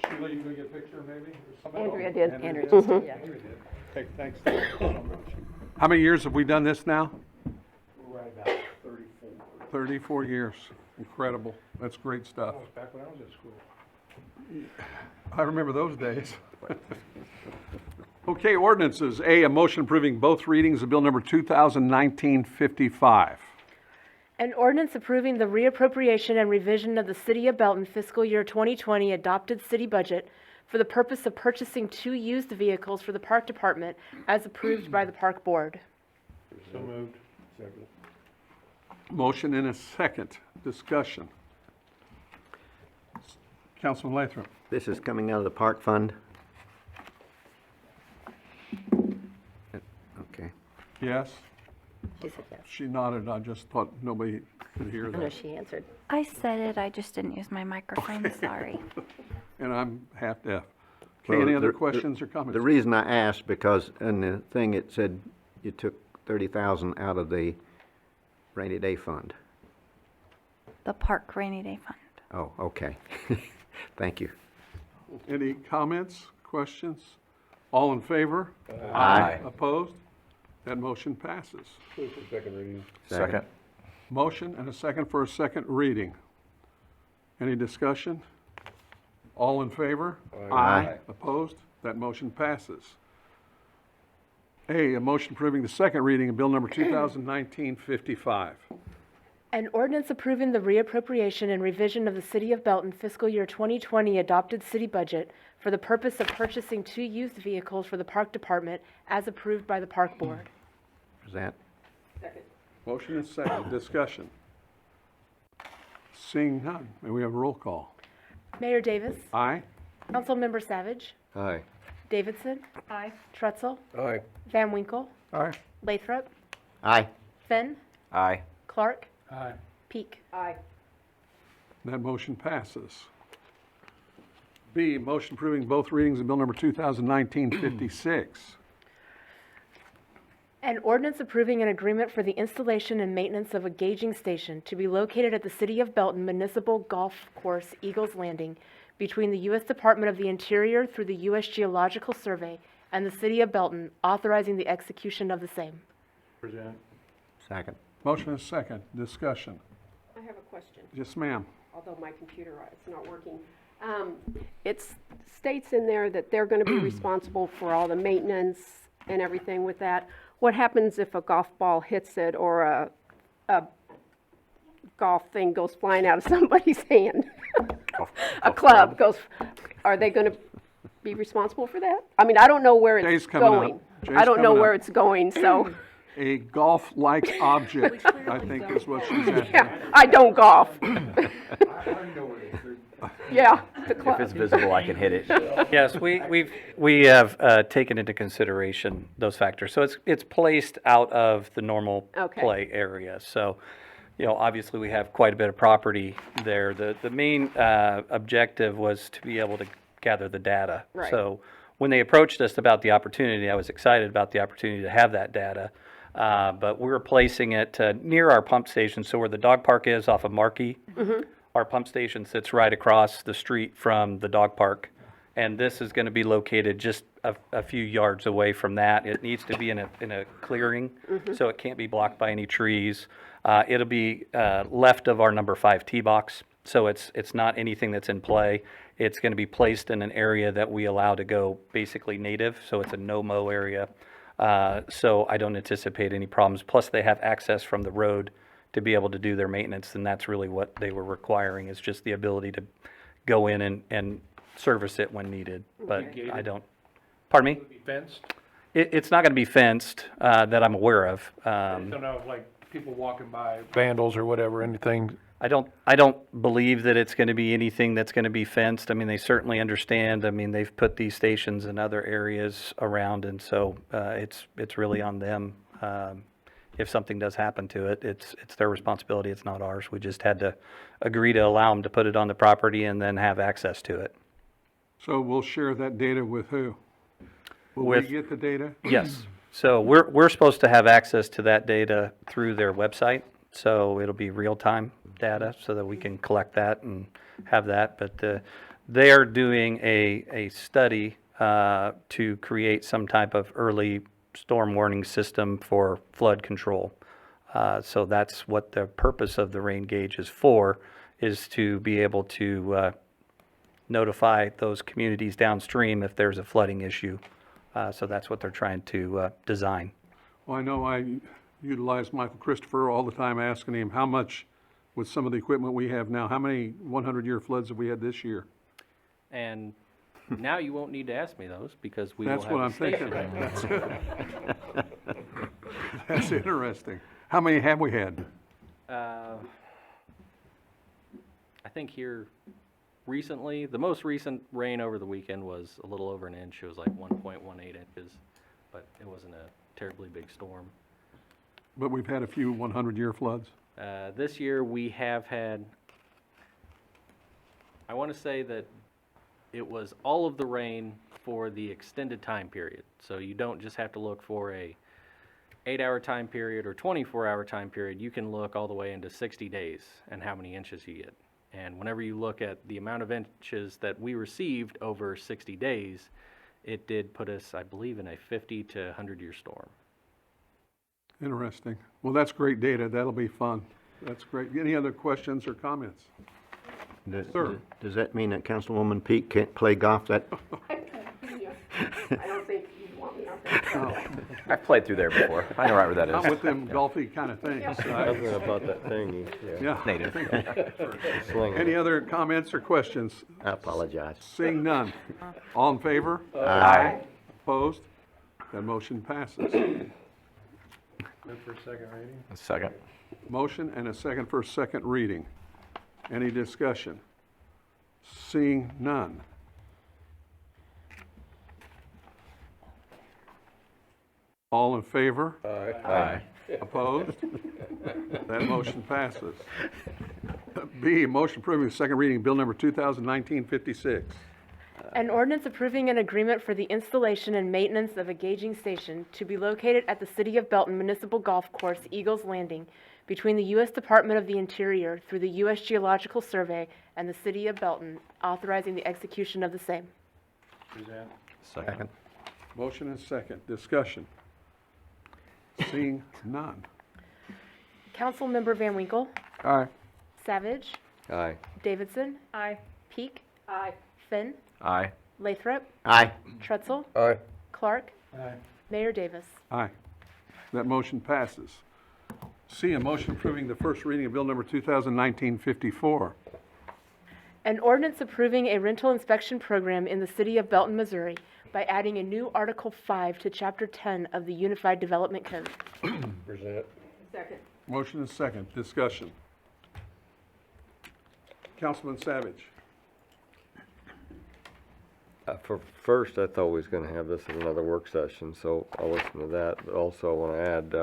Sheila, you gonna get a picture maybe? Andrea did. Andrea did? Mhm. Yeah. Okay, thanks. How many years have we done this now? We're right about 34. 34 years. Incredible. That's great stuff. That was back when I was at school. I remember those days. Okay, ordinances. A motion approving both readings of Bill number 2019-55. An ordinance approving the reappropriation and revision of the City of Belton fiscal year 2020 adopted city budget for the purpose of purchasing 2 used vehicles for the Park Department as approved by the Park Board. So moved. Second. Motion and a second. Discussion. Councilman Lathrop. This is coming out of the park fund? Yes? She said yes. She nodded, I just thought nobody could hear I know that. she answered. I said it, I just didn't use my microphone, sorry. And I'm half deaf. Okay, Well, any other the- questions or comments? The reason I asked, because in the thing it said you took 30,000 out of the rainy day fund. The park rainy day fund. Oh, okay. Thank you. Any comments, questions? All in favor? Aye. Opposed? That motion passes. Second reading. Second. Motion and a second for a second reading. Any discussion? All in favor? Aye. Opposed? That motion passes. A motion approving the second reading of Bill number 2019-55. An ordinance approving the reappropriation and revision of the City of Belton fiscal year 2020 adopted city budget for the purpose of purchasing 2 used vehicles for the Park Department as approved by the Park Board. Present. Motion and second, discussion. Seeing none, may we have a roll call? Mayor Davis. Aye? Councilmember Savage. Aye. Davidson. Aye. Trutzel. Aye. Van Winkle. Aye. Lathrop. Aye. Finn. Aye. Clark. Aye. Peak. Aye. That motion passes. B, motion approving both readings of Bill number 2019-56. An ordinance approving an agreement for the installation and maintenance of a gauging station to be located at the City of Belton Municipal Golf Course, Eagles Landing, between the U.S. Department of the Interior through the U.S. Geological Survey and the City of Belton, authorizing the execution of the same. Second. Motion and second, discussion. I have a question, Yes, ma'am. although my computer is not working. It states in there that they're going to be responsible for all the maintenance and everything with that. What happens if a golf ball hits it or a golf thing goes flying out of somebody's hand? A club goes, are they going to be responsible for that? I mean, I don't know where Jay's it's coming up. going. Jay's I don't know coming where up. it's going, so, A golf-like object, I think is what she's asking. yeah, I don't golf. Yeah, the If club. it's visible, I can hit it. Yes, we have taken into consideration those factors. So it's placed out of the normal Okay. play area. So, you know, obviously we have quite a bit of property there. The main objective was to be able to gather the data. Right. So when they approached us about the opportunity, I was excited about the opportunity to have that data. But we're placing it near our pump station, so where the dog park is off of Markey. Our pump station sits right across the street from the dog park. And this is going to be located just a few yards away from that. It needs to be in a clearing, so it can't be blocked by any trees. It'll be left of our number 5 tee box, so it's not anything that's in play. It's going to be placed in an area that we allow to go basically native, so it's a no-mow area. So I don't anticipate any problems. Plus, they have access from the road to be able to do their maintenance, and that's really what they were requiring, is just the ability to go in and service it when needed. But I don't, pardon me? Fenced? It's not going to be fenced that I'm aware of. Don't know, like, people walking by. Vandals or whatever, anything. I don't believe that it's going to be anything that's going to be fenced. I mean, they certainly understand. I mean, they've put these stations in other areas around, and so it's really on them. If something does happen to it, it's their responsibility. It's not ours. We just had to agree to allow them to put it on the property and then have access to it. So we'll share that data with who? Will we With- get the data? Yes. So we're supposed to have access to that data through their website. So it'll be real-time data so that we can collect that and have that. But they are doing a study to create some type of early storm warning system for flood control. So that's what the purpose of the rain gauge is for, is to be able to notify those communities downstream if there's a flooding issue. So that's what they're trying to design. Well, I know I utilize Michael Christopher all the time, asking him how much, with some of the equipment we have now, how many 100-year floods have we had this year? And now you won't need to ask me those because we will That's have what a I'm thinking. station. That's interesting. How many have we had? I think here recently, the most recent rain over the weekend was a little over an inch. It was like 1.18 inches, but it wasn't a terribly big storm. But we've had a few 100-year floods. This year, we have had, I want to say that it was all of the rain for the extended time period. So you don't just have to look for a 8-hour time period or 24-hour time period. You can look all the way into 60 days and how many inches you get. And whenever you look at the amount of inches that we received over 60 days, it did put us, I believe, in a 50 to 100-year storm. Interesting. Well, that's great data. That'll be fun. That's great. Any other questions or comments? Sir. Does that mean that Councilwoman Peak can't play golf that? I don't think you'd want me out there. I've played through there before. I know right where that Not is. with them golfy kind of things. Something about that thing, Yeah. Native. slinging. Any other comments or questions? I apologize. Seeing none. All in favor? Aye. Opposed? That motion passes. For a second reading? A second. Motion and a second for second reading. Any discussion? Seeing none. All in favor? Aye. Opposed? That motion passes. B, motion approving second reading, bill number 2019-56. An ordinance approving an agreement for the installation and maintenance of a gauging station to be located at the City of Belton Municipal Golf Course, Eagles Landing, between the U.S. Department of the Interior through the U.S. Geological Survey and the City of Belton, authorizing the execution of the same. Present. Second. Motion and second. Discussion. Seeing none. Councilmember Van Winkle. Aye. Savage. Aye. Davidson. Aye. Peak. Aye. Finn. Aye. Lathrop. Aye. Trutzel. Aye. Clark. Aye. Mayor Davis. Aye. That motion passes. C, a motion approving the first reading of bill number 2019-54. An ordinance approving a rental inspection program in the City of Belton, Missouri by adding a new Article 5 to Chapter 10 of the Unified Development Code. Present. Second. Motion and second. Discussion. Councilman Savage. For first, I thought we was gonna have this at another work session, so I'll listen to that, but also I wanna add,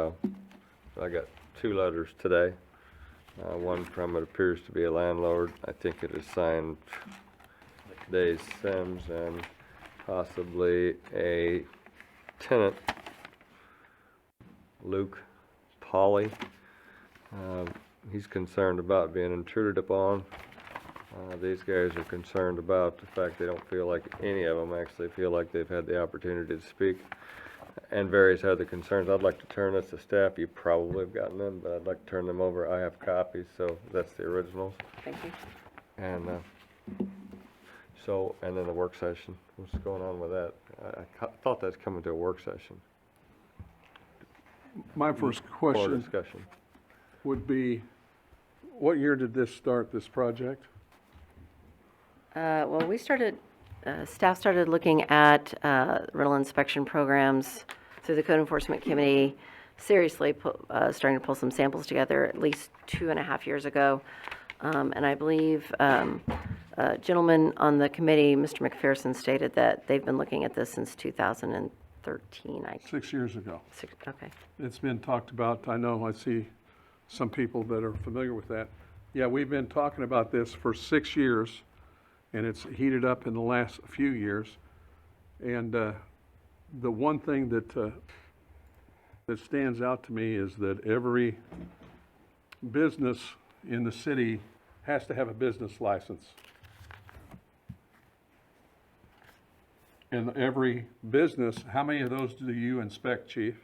I got 2 letters today. One from, it appears to be a landlord, I think it is signed Dave Sims, and possibly a tenant, Luke Polly. He's concerned about being intruded upon. These guys are concerned about the fact they don't feel like any of them actually feel like they've had the opportunity to speak, and various other concerns. I'd like to turn this to staff. You probably have gotten them, but I'd like to turn them over. I have copies, so that's the originals. Thank you. And and then the work session. What's going on with that? I thought that's coming to a work session. My first For question discussion. would be, what year did this start, this project? Well, we started, staff started looking at rental inspection programs through the Code Enforcement Committee, seriously starting to pull some samples together at least 2.5 years ago. And I believe a gentleman on the committee, Mr. McPherson, stated that they've been looking at this since 2013. 6 years ago. Okay. It's been talked about. I know I see some people that are familiar with that. Yeah, we've been talking about this for 6 years, and it's heated up in the last few years. And the one thing that that stands out to me is that every business in the city has to have a business license. And every business, how many of those do you inspect, Chief?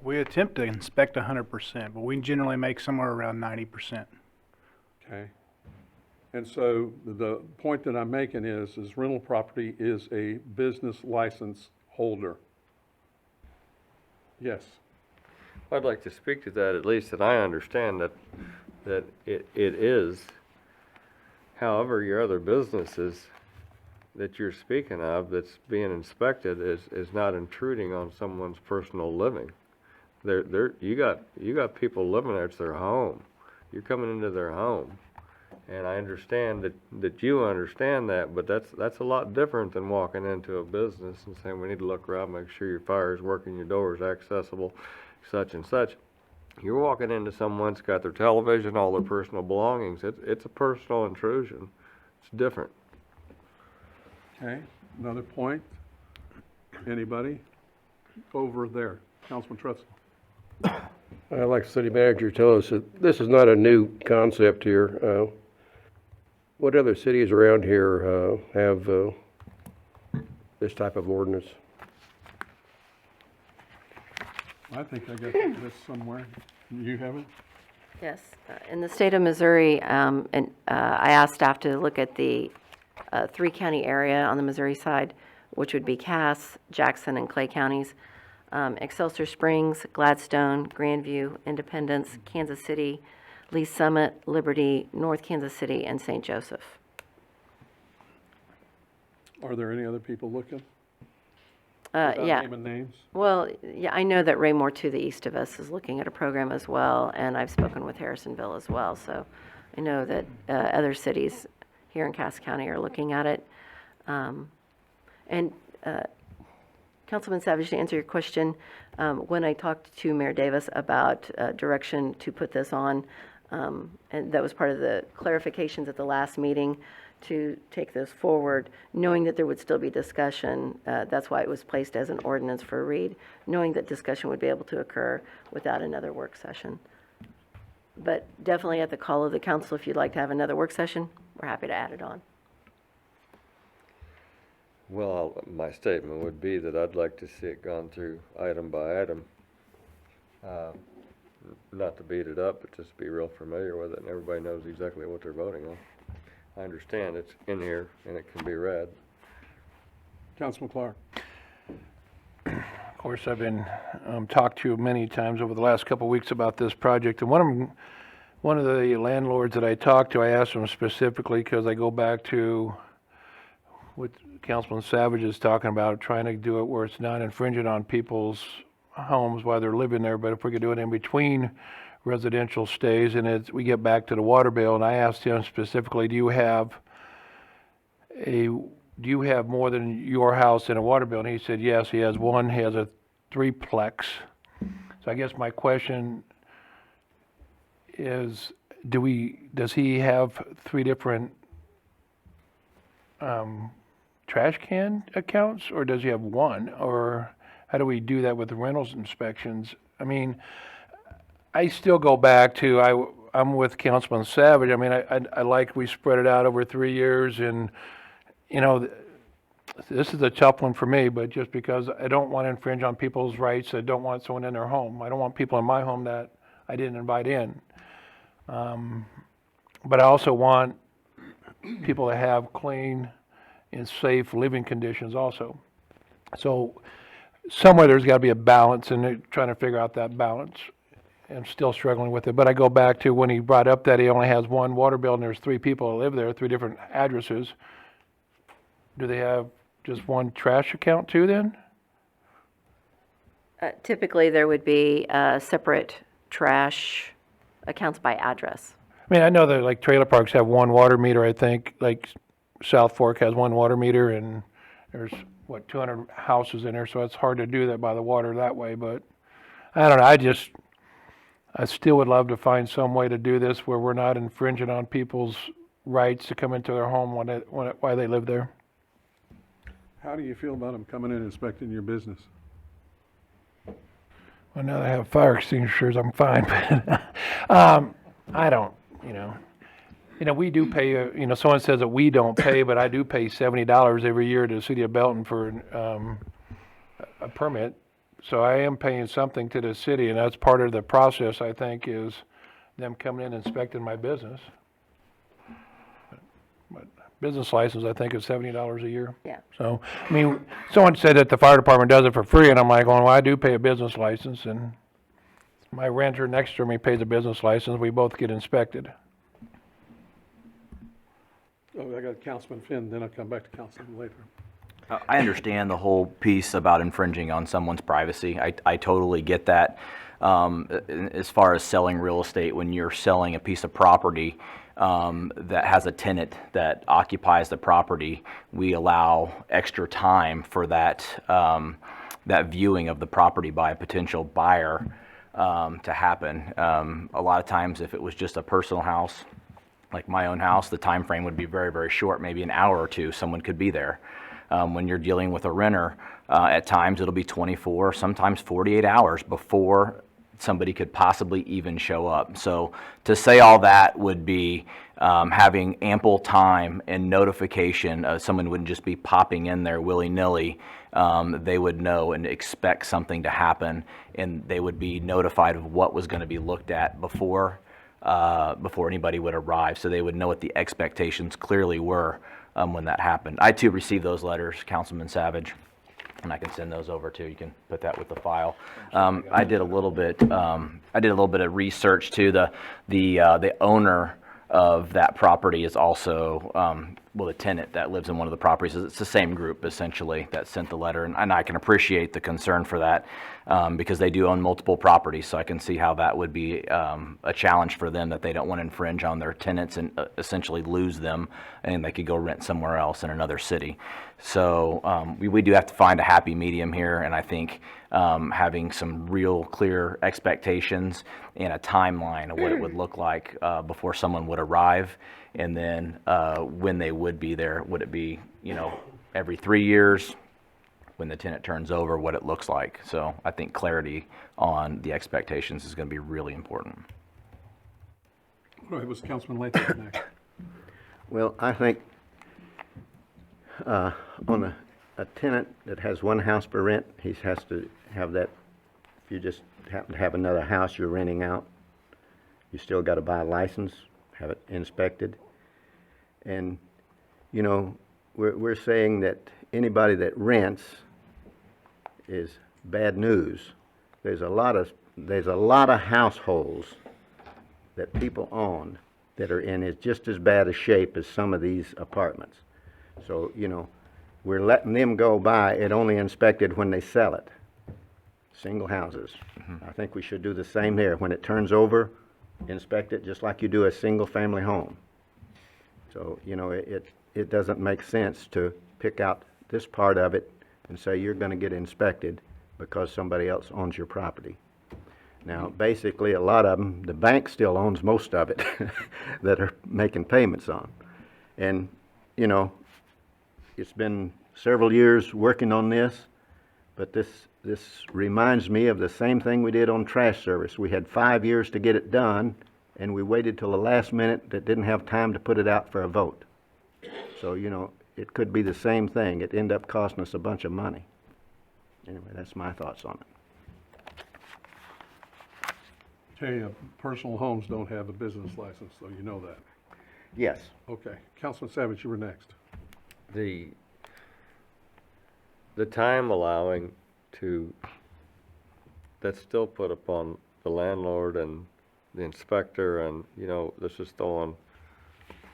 We attempt to inspect 100%, but we generally make somewhere around 90%. Okay. And so the point that I'm making is rental property is a business license holder. Yes. I'd like to speak to that, at least that I understand that it is. However, your other businesses that you're speaking of that's being inspected is not intruding on someone's personal living. You got people living there, it's their home. You're coming into their home. And I understand that you understand that, but that's a lot different than walking into a business and saying, we need to look around, make sure your fire is working, your door is accessible, such and such. You're walking into someone's got their television, all their personal belongings. It's a personal intrusion. It's different. Okay, another point? Anybody? Over there, Councilman Trustee. I'd like the city manager to tell us that this is not a new concept here. What other cities around here have this type of ordinance? I think I got this somewhere. You have it? Yes, in the state of Missouri, I asked staff to look at the three-county area on the Missouri side, which would be Cass, Jackson, and Clay counties. Excelsior Springs, Gladstone, Grandview, Independence, Kansas City, Lee Summit, Liberty, North Kansas City, and St. Joseph. Are there any other people looking? Yeah. Without naming names? Well, yeah, I know that Raymore to the east of us is looking at a program as well, and I've spoken with Harrisonville as well, so I know that other cities here in Cass County are looking at it. And Councilman Savage, to answer your question, when I talked to Mayor Davis about direction to put this on, and that was part of the clarifications at the last meeting, to take this forward, knowing that there would still be discussion. That's why it was placed as an ordinance for read, knowing that discussion would be able to occur without another work session. But definitely at the call of the council, if you'd like to have another work session, we're happy to add it on. Well, my statement would be that I'd like to see it gone through item by item. Not to beat it up, but just be real familiar with it and everybody knows exactly what they're voting on. I understand it's in here and it can be read. Councilman Clark. Of course, I've been talked to many times over the last couple of weeks about this project, and one of the landlords that I talked to, I asked him specifically, because I go back to what Councilman Savage is talking about, trying to do it where it's not infringing on people's homes while they're living there, but if we could do it in between residential stays, and we get back to the water bill, and I asked him specifically, do you have more than your house in a water bill? And he said, yes, he has one, he has a threeplex. So I guess my question is, does he have 3 different trash can accounts, or does he have one? Or how do we do that with the rentals inspections? I mean, I still go back to, I'm with Councilman Savage. I mean, I like we spread it out over 3 years, and, you know, this is a tough one for me, but just because I don't want to infringe on people's rights, I don't want someone in their home. I don't want people in my home that I didn't invite in. But I also want people to have clean and safe living conditions also. So somewhere there's got to be a balance, and they're trying to figure out that balance. I'm still struggling with it, but I go back to when he brought up that he only has one water bill and there's 3 people that live there, 3 different addresses. Do they have just one trash account too then? Typically, there would be separate trash accounts by address. I mean, I know that like trailer parks have one water meter, I think, like South Fork has one water meter, and there's, 200 houses in there, so it's hard to do that by the water that way, but I don't know, I still would love to find some way to do this where we're not infringing on people's rights to come into their home while they live there. How do you feel about them coming in and inspecting your business? Well, now that I have fire extinguishers, I'm fine, but I don't, we do pay, someone says that we don't pay, but I do pay $70 every year to the city of Belton for a permit. So I am paying something to the city, and that's part of the process, I think, is them coming in and inspecting my business. But business license, I think, is $70 a year. Yeah. So, I mean, someone said that the fire department does it for free, and I'm like, well, I do pay a business license, and my renter next to me pays a business license. We both get inspected. Oh, I got Councilman Finn, then I'll come back to Councilman later. I understand the whole piece about infringing on someone's privacy. I totally get that. As far as selling real estate, when you're selling a piece of property, that has a tenant that occupies the property, we allow extra time for that, that viewing of the property by a potential buyer to happen. A lot of times, if it was just a personal house, like my own house, the time frame would be very, very short, maybe an hour or two, someone could be there. When you're dealing with a renter, at times it'll be 24, sometimes 48 hours before somebody could possibly even show up. So to say all that would be having ample time and notification. Someone wouldn't just be popping in there willy-nilly. They would know and expect something to happen, and they would be notified of what was going to be looked at before anybody would arrive. So they would know what the expectations clearly were when that happened. I too received those letters, Councilman Savage, and I can send those over too. You can put that with the file. I did a little bit of research too. The owner of that property is also the tenant that lives in one of the properties. It's the same group essentially that sent the letter, and I can appreciate the concern for that because they do own multiple properties. So I can see how that would be a challenge for them, that they don't want to infringe on their tenants and essentially lose them, and they could go rent somewhere else in another city. So we do have to find a happy medium here, and I think having some real clear expectations and a timeline of what it would look like before someone would arrive, and then when they would be there. Would it be, every 3 years? When the tenant turns over, what it looks like. So I think clarity on the expectations is going to be really important. All right, was Councilman Lathrop next? Well, I think on a tenant that has one house for rent, he has to have that. If you just happen to have another house you're renting out, you still got to buy a license, have it inspected. And, we're saying that anybody that rents is bad news. There's a lot of households that people own that are in just as bad a shape as some of these apartments. So, we're letting them go by it only inspected when they sell it. Single houses. I think we should do the same here. When it turns over, inspect it just like you do a single family home. So, it doesn't make sense to pick out this part of it and say you're going to get inspected because somebody else owns your property. Now, basically, a lot of them, the bank still owns most of it that are making payments on. And, it's been several years working on this, but this reminds me of the same thing we did on trash service. We had 5 years to get it done, and we waited till the last minute that didn't have time to put it out for a vote. So, it could be the same thing. It ended up costing us a bunch of money. Anyway, that's my thoughts on it. Okay, personal homes don't have a business license, so you know that. Yes. Okay, Councilman Savage, you were next. The time allowing that's still put upon the landlord and the inspector, and, this is throwing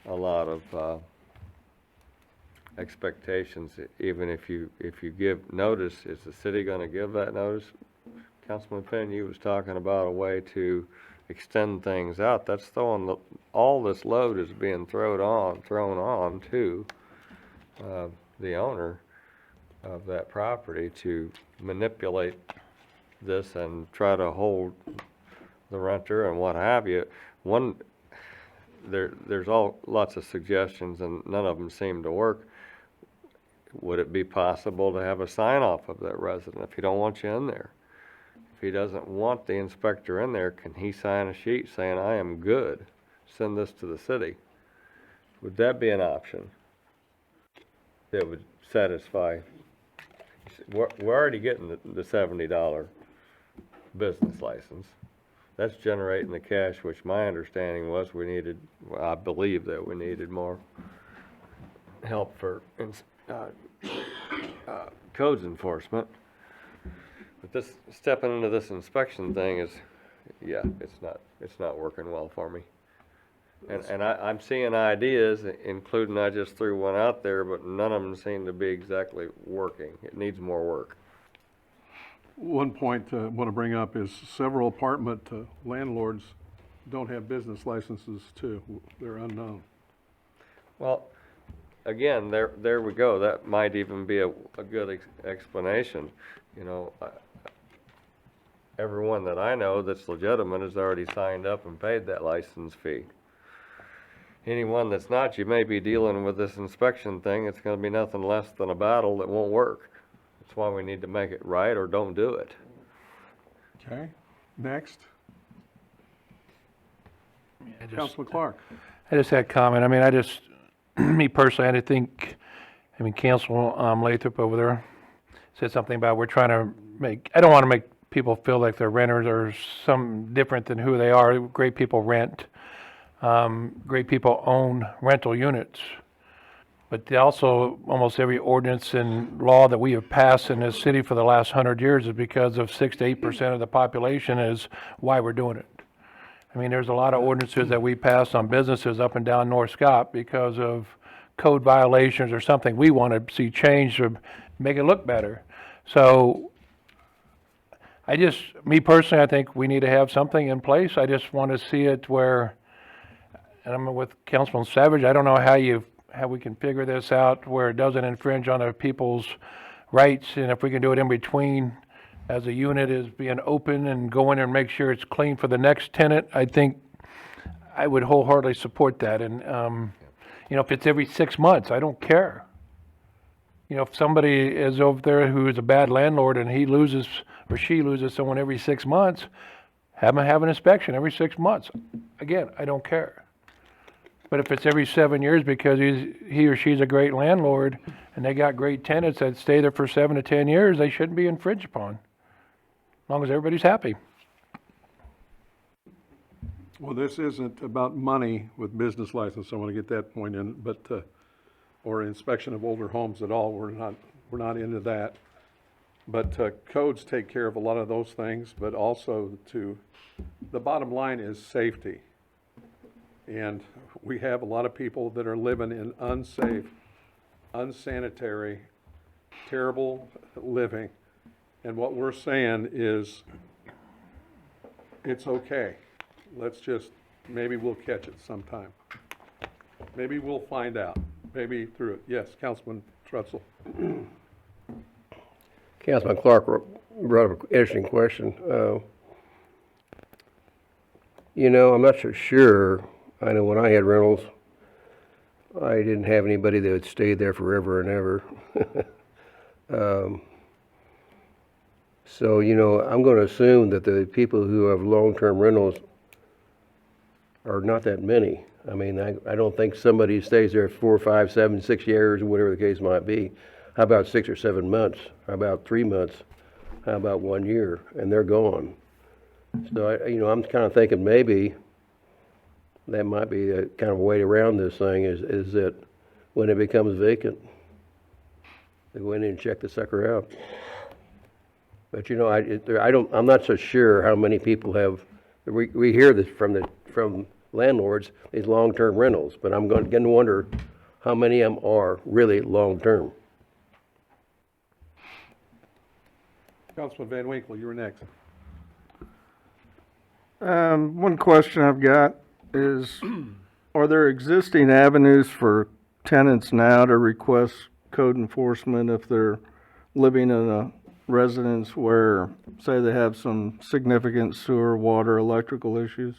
a lot of expectations. Even if you give notice, is the city going to give that notice? Councilman Penn, you was talking about a way to extend things out. That's throwing all this load is being thrown on to the owner of that property to manipulate this and try to hold the renter and what have you. There's lots of suggestions, and none of them seem to work. Would it be possible to have a sign off of that resident if he don't want you in there? If he doesn't want the inspector in there, can he sign a sheet saying, I am good, send this to the city? Would that be an option that would satisfy? We're already getting the $70 business license. That's generating the cash, which my understanding was I believe that we needed more help for codes enforcement. But this stepping into this inspection thing is, it's not working well for me. And I'm seeing ideas, including I just threw one out there, but none of them seem to be exactly working. It needs more work. One point I want to bring up is several apartment landlords don't have business licenses too. They're unknown. Well, again, there we go. That might even be a good explanation. You know, everyone that I know that's legitimate has already signed up and paid that license fee. Anyone that's not, you may be dealing with this inspection thing. It's gonna be nothing less than a battle that won't work. That's why we need to make it right or don't do it. Okay, next. I just- Councilman Clark. I just had a comment. I mean, I just, me personally, I think, I mean, Council Lathrop over there said something about we're trying to make, I don't want to make people feel like they're renters or some different than who they are. Great people rent. Great people own rental units. But they also, almost every ordinance and law that we have passed in this city for the last 100 years is because of 6 to 8% of the population is why we're doing it. I mean, there's a lot of ordinances that we pass on businesses up and down North Scott because of code violations or something we want to see changed or make it look better. So me personally, I think we need to have something in place. I just want to see it where, and I'm with Councilman Savage, I don't know how we can figure this out where it doesn't infringe on the people's rights, and if we can do it in between as a unit is being open and go in and make sure it's clean for the next tenant, I think I would wholeheartedly support that. And, you know, if it's every 6 months, I don't care. You know, if somebody is over there who is a bad landlord and he loses or she loses someone every 6 months, have them have an inspection every 6 months. Again, I don't care. But if it's every 7 years because he or she's a great landlord and they got great tenants that stay there for 7 to 10 years, they shouldn't be infringed upon, as long as everybody's happy. Well, this isn't about money with business license. I want to get that point in, but, or inspection of older homes at all. We're not into that. But codes take care of a lot of those things, but also the bottom line is safety. And we have a lot of people that are living in unsafe, unsanitary, terrible living. And what we're saying is, it's okay. Let's just, maybe we'll catch it sometime. Maybe we'll find out, maybe through it. Yes, Councilman Trutzel. Councilman Clark brought up an interesting question. You know, I'm not so sure. I know when I had rentals, I didn't have anybody that would stay there forever and ever. So, you know, I'm going to assume that the people who have long-term rentals are not that many. I mean, I don't think somebody stays there 4, 5, 7, 6 years, or whatever the case might be. How about 6 or 7 months? How about 3 months? How about 1 year? And they're gone. So, you know, I'm kind of thinking maybe that might be a kind of a way around this thing is that when it becomes vacant, they go in and check the sucker out. But you know, I'm not so sure how many people have. We hear this from landlords, these long-term rentals, but I'm going to wonder how many of them are really long-term. Councilman Van Winkle, you were next. One question I've got is, are there existing avenues for tenants now to request code enforcement if they're living in a residence where, say, they have some significant sewer, water, electrical issues?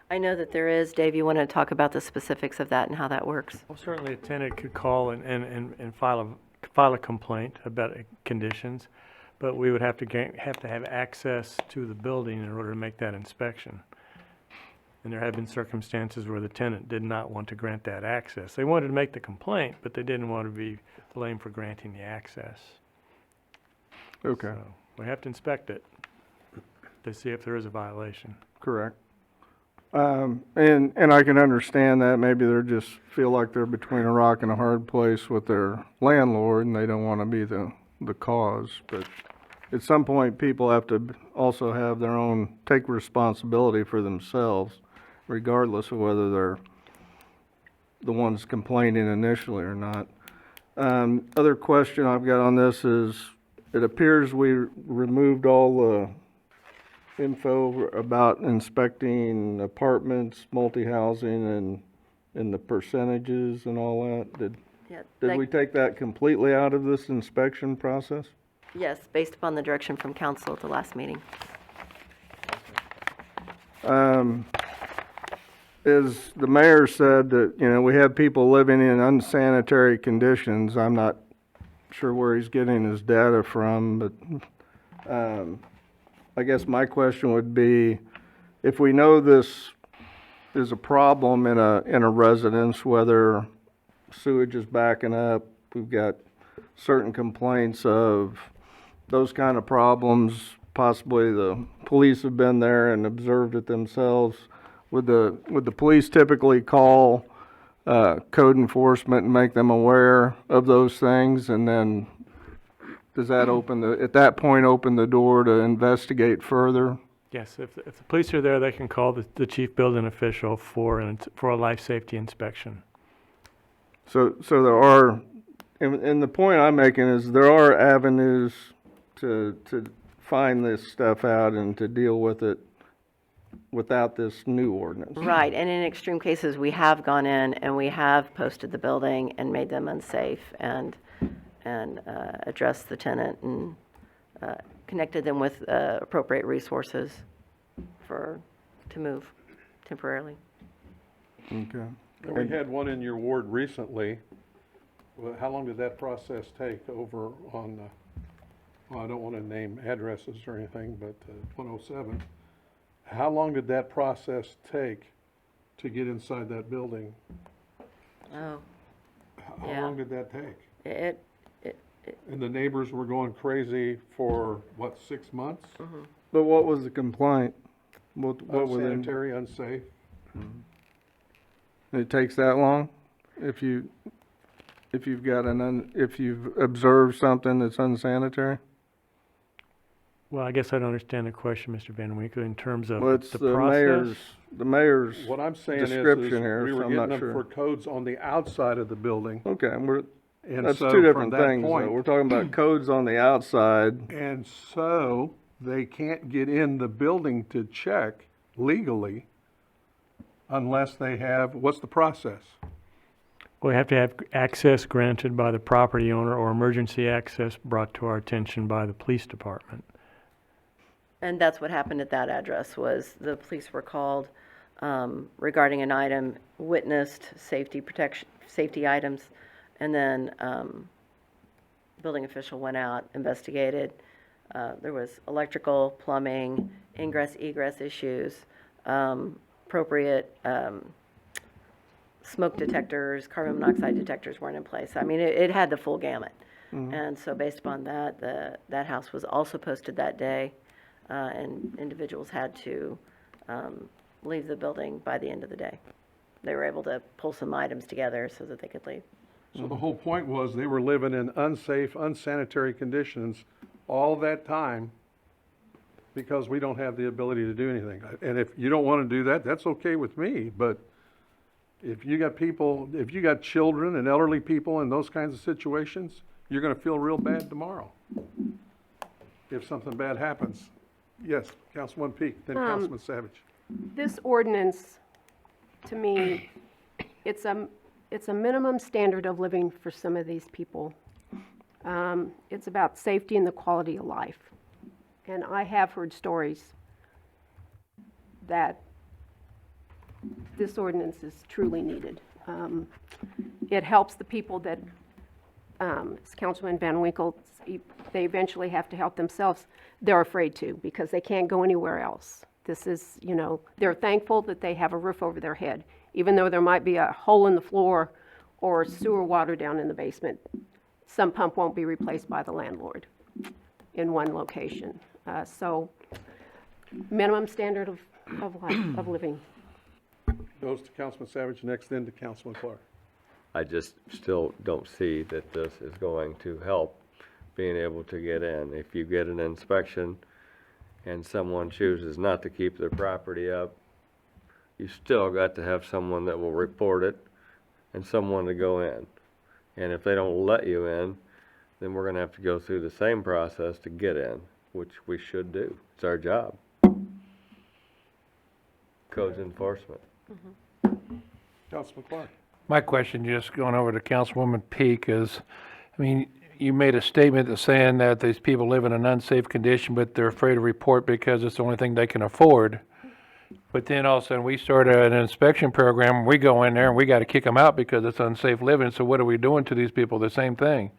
I know that there is. Dave, you want to talk about the specifics of that and how that works? Well, certainly a tenant could call and file a complaint about conditions, but we would have to have access to the building in order to make that inspection. And there have been circumstances where the tenant did not want to grant that access. They wanted to make the complaint, but they didn't want to be blamed for granting the access. Okay. So we have to inspect it to see if there is a violation. Correct. And I can understand that maybe they just feel like they're between a rock and a hard place with their landlord and they don't want to be the cause. But at some point, people have to also have their own, take responsibility for themselves, regardless of whether they're the ones complaining initially or not. Other question I've got on this is, it appears we removed all the info about inspecting apartments, multi-housing, and the percentages and all that? Did Yeah, we take that completely out of this inspection process? yes, based upon the direction from council at the last meeting. As the mayor said that, you know, we have people living in unsanitary conditions. I'm not sure where he's getting his data from, but, I guess my question would be, if we know this is a problem in a residence, whether sewage is backing up, we've got certain complaints of those kind of problems, possibly the police have been there and observed it themselves. Would the police typically call code enforcement and make them aware of those things? And then does that at that point open the door to investigate further? Yes, if the police are there, they can call the chief building official for a life safety inspection. So there are, and the point I'm making is there are avenues to find this stuff out and to deal with it without this new ordinance. Right, and in extreme cases, we have gone in and we have posted the building and made them unsafe and addressed the tenant and connected them with appropriate resources to move temporarily. Okay. And we had one in your ward recently. Well, how long did that process take over on, well, I don't want to name addresses or anything, but 107. How long did that process take to get inside that building? Oh, How yeah. long did that take? It And the neighbors were going crazy for, what, 6 months? But what was the complaint? What were they? Unsanitary, unsafe. It takes that long? If you've got if you've observed something that's unsanitary? Well, I guess I don't understand the question, Mr. Van Winkle, in terms of Well, it's the the process. mayor's What I'm saying is description here, we so were I'm getting not them sure. for codes on the outside of the building. Okay, And that's so two from different that things, though. point- We're talking about codes on the outside. And so they can't get in the building to check legally unless they have, what's the process? We have to have access granted by the property owner or emergency access brought to our attention by the police department. And that's what happened at that address, was the police were called regarding an item, witnessed safety items, and then building official went out, investigated. There was electrical, plumbing, ingress, egress issues, appropriate smoke detectors, carbon monoxide detectors weren't in place. I mean, it had the full gamut. And so based upon that, that house was also posted that day. And individuals had to leave the building by the end of the day. They were able to pull some items together so that they could leave. So the whole point was they were living in unsafe, unsanitary conditions all that time because we don't have the ability to do anything. And if you don't want to do that, that's okay with me, but if you got people, if you got children and elderly people in those kinds of situations, you're going to feel real bad tomorrow if something bad happens. Yes, Councilman Peak, then Councilman Savage. This ordinance, to me, it's a minimum standard of living for some of these people. It's about safety and the quality of life. And I have heard stories that this ordinance is truly needed. It helps the people that, as Councilman Van Winkle, they eventually have to help themselves. They're afraid to because they can't go anywhere else. This is, you know, they're thankful that they have a roof over their head, even though there might be a hole in the floor or sewer water down in the basement. Some pump won't be replaced by the landlord in one location. So minimum standard of life, of living. Goes to Councilman Savage, next then to Councilman Clark. I just still don't see that this is going to help being able to get in. If you get an inspection and someone chooses not to keep their property up, you still got to have someone that will report it and someone to go in. And if they don't let you in, then we're gonna have to go through the same process to get in, which we should do. It's our job. codes enforcement. Councilman Clark. My question, just going over to Councilwoman Peak, is, I mean, you made a statement that's saying that these people live in an unsafe condition, but they're afraid to report because it's the only thing they can afford. But then all of a sudden, we start an inspection program, and we go in there and we gotta kick them out because it's unsafe living, so what are we doing to these people? The same thing.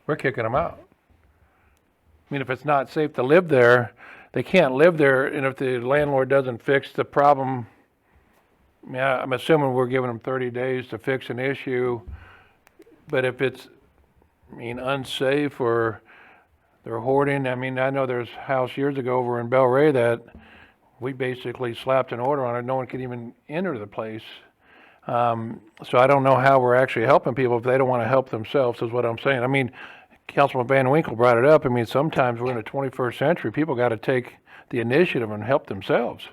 We're kicking them out. I mean, if it's not safe to live there, they can't live there, and if the landlord doesn't fix the problem, I mean, I'm assuming we're giving them 30 days to fix an issue, but if it's, I mean, unsafe or they're hoarding, I mean, I know there's a house years ago over in Bel Ray that we basically slapped an order on it, no one could even enter the place. So I don't know how we're actually helping people if they don't want to help themselves, is what I'm saying. I mean, Councilman Van Winkle brought it up, I mean, sometimes we're in the 21st century, people gotta take the initiative and help themselves.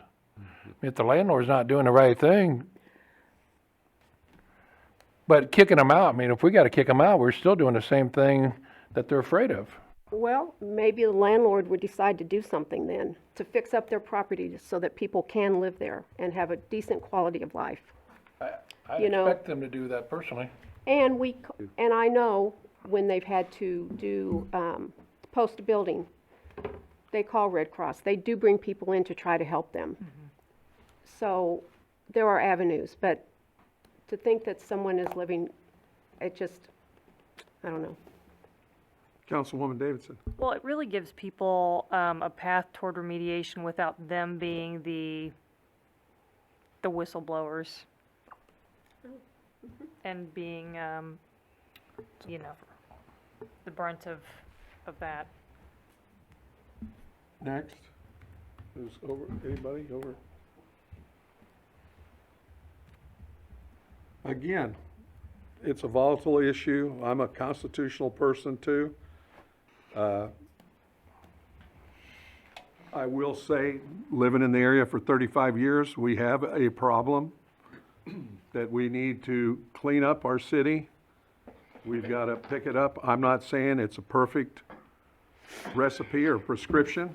If the landlord's not doing the right thing, but kicking them out, I mean, if we gotta kick them out, we're still doing the same thing that they're afraid of. Well, maybe the landlord would decide to do something then, to fix up their property so that people can live there and have a decent quality of life. I You know- expect them to do that personally. And and I know when they've had to do, post a building, they call Red Cross. They do bring people in to try to help them. So there are avenues, but to think that someone is living, it just, I don't know. Councilwoman Davidson. Well, it really gives people a path toward remediation without them being the whistleblowers and being, you know, the brunt of that. Next. Who's over, anybody over? Again, it's a volatile issue. I'm a constitutional person too. I will say, living in the area for 35 years, we have a problem that we need to clean up our city. We've got to pick it up. I'm not saying it's a perfect recipe or prescription,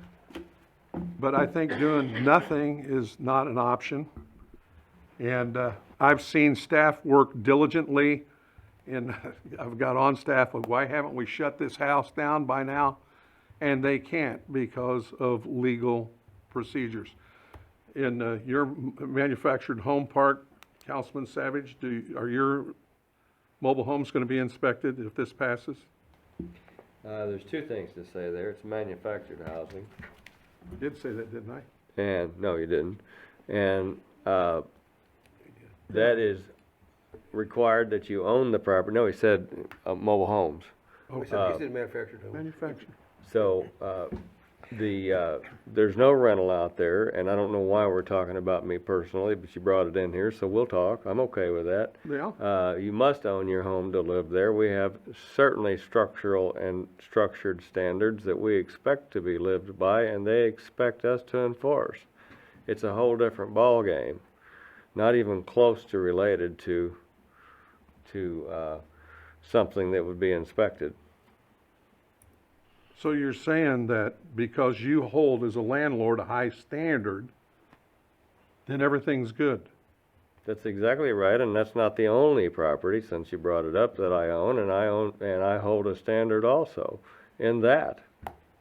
but I think doing nothing is not an option. And I've seen staff work diligently, and I've got on staff of, why haven't we shut this house down by now? And they can't because of legal procedures. In your manufactured home park, Councilman Savage, are your mobile homes going to be inspected if this passes? There's two things to say there. It's manufactured housing. I did say that, didn't I? And, no, you didn't. And, that is required that you own the property. No, he said, mobile homes. He said manufactured home. Manufactured. So, there's no rental out there, and I don't know why we're talking about me personally, but you brought it in here, so we'll talk. I'm okay with that. Yeah. You must own your home to live there. We have certainly structural and structured standards that we expect to be lived by, and they expect us to enforce. It's a whole different ballgame, not even close to related to something that would be inspected. So you're saying that because you hold as a landlord a high standard, then everything's good? That's exactly right, and that's not the only property, since you brought it up, that I own, and I hold a standard also in that.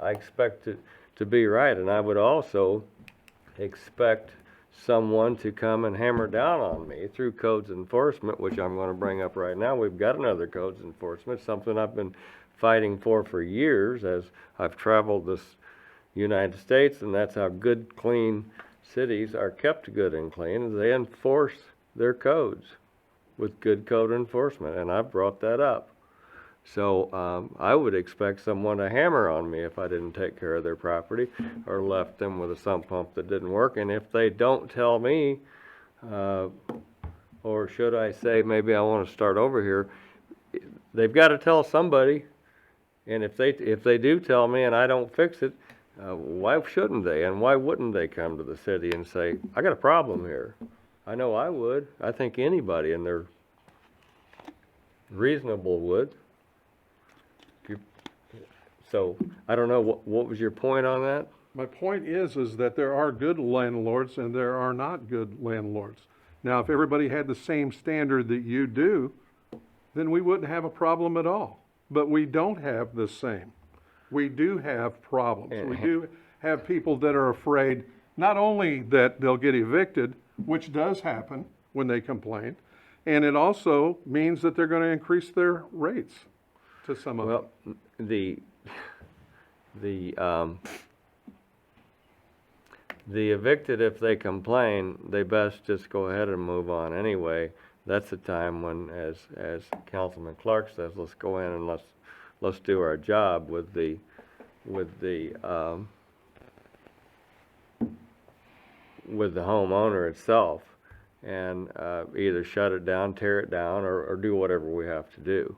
I expect it to be right, and I would also expect someone to come and hammer down on me through codes enforcement, which I'm going to bring up right now. We've got another codes enforcement, something I've been fighting for years as I've traveled this United States, and that's how good, clean cities are kept good and clean, is they enforce their codes with good code enforcement, and I've brought that up. So I would expect someone to hammer on me if I didn't take care of their property or left them with a sump pump that didn't work. And if they don't tell me, or should I say, maybe I want to start over here, they've got to tell somebody. And if they do tell me and I don't fix it, why shouldn't they? And why wouldn't they come to the city and say, I got a problem here? I know I would. I think anybody in their reasonable would. So, I don't know, what was your point on that? My point is that there are good landlords and there are not good landlords. Now, if everybody had the same standard that you do, then we wouldn't have a problem at all. But we don't have the same. We do have problems. We do have people that are afraid not only that they'll get evicted, which does happen when they complain, and it also means that they're going to increase their rates to some of them. Well, the evicted, if they complain, they best just go ahead and move on anyway. That's the time when, as Councilman Clark says, let's go in and let's do our job with the homeowner itself, and either shut it down, tear it down, or do whatever we have to do.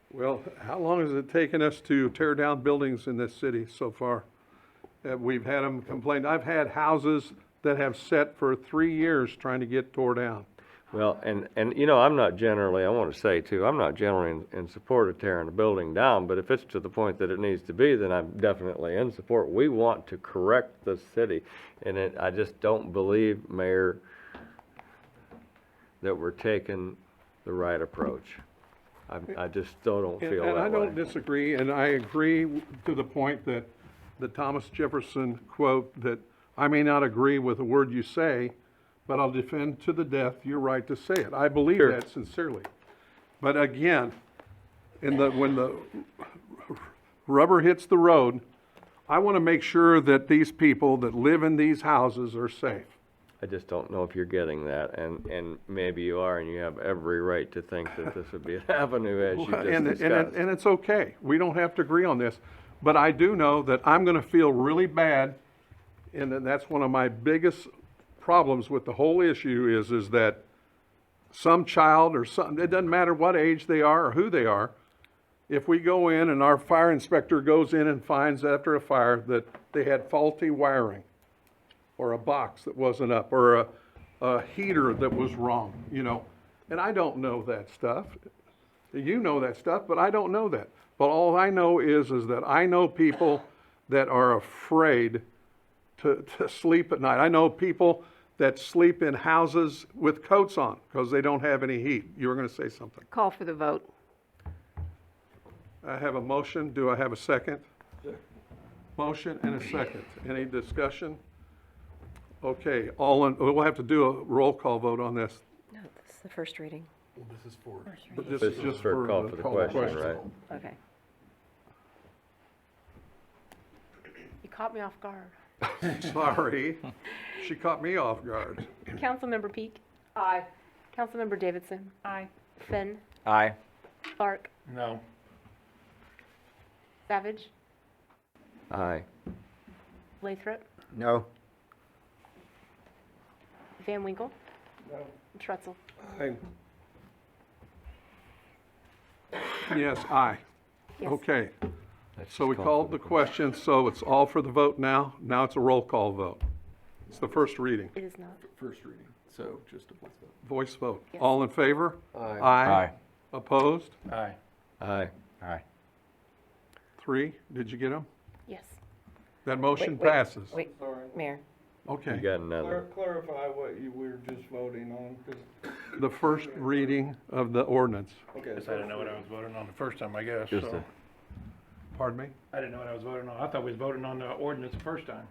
Well, how long has it taken us to tear down buildings in this city so far? We've had them complain. I've had houses that have sat for 3 years trying to get tore down. Well, and you know, I'm not generally, I want to say too, I'm not generally in support of tearing a building down, but if it's to the point that it needs to be, then I'm definitely in support. We want to correct the city, and I just don't believe, Mayor, that we're taking the right approach. I just still don't feel that way. And I don't disagree, and I agree to the point that the Thomas Jefferson quote that I may not agree with a word you say, but I'll defend to the death your right to say it. I believe that sincerely. But again, when the rubber hits the road, I want to make sure that these people that live in these houses are safe. I just don't know if you're getting that, and maybe you are, and you have every right to think that this would be an avenue as you just discussed. And it's okay. We don't have to agree on this. But I do know that I'm going to feel really bad, and that's one of my biggest problems with the whole issue is that some child or something, it doesn't matter what age they are or who they are, if we go in and our fire inspector goes in and finds after a fire that they had faulty wiring, or a box that wasn't up, or a heater that was wrong, you know, and I don't know that stuff. You know that stuff, but I don't know that. But all I know is that I know people that are afraid to sleep at night. I know people that sleep in houses with coats on because they don't have any heat. You were going to say something. Call for the vote. I have a motion. Do I have a second? Motion and a second. Any discussion? Okay, we'll have to do a roll call vote on this. No, this is the first reading. But this This is is just for for call the for the call question, right? Okay. You caught me off guard. Sorry, she caught me off guard. Councilmember Peak. Aye. Councilmember Davidson. Aye. Finn. Aye. Clark. No. Savage. Aye. Lathrop. No? Van Winkle. No. Trutzel. Yes, aye. Yes. Okay, Let's so we just call called for the question, so it's all for the vote now. Now it's a roll call vote. It's the first reading, It is not. first reading, so just a voice vote. Yes. All in favor? Aye. Aye. Opposed? Aye. Aye. Aye. 3, did you get them? Yes. That motion Wait, passes. Wait, Mayor. Okay, You got another. Clarify what you were just voting on, 'cause the first reading of the ordinance. okay, Guess I didn't know what I was voting on the first time, I guess, Just so. Pardon me? I didn't know what I was voting on. I thought we was voting on the ordinance the first time.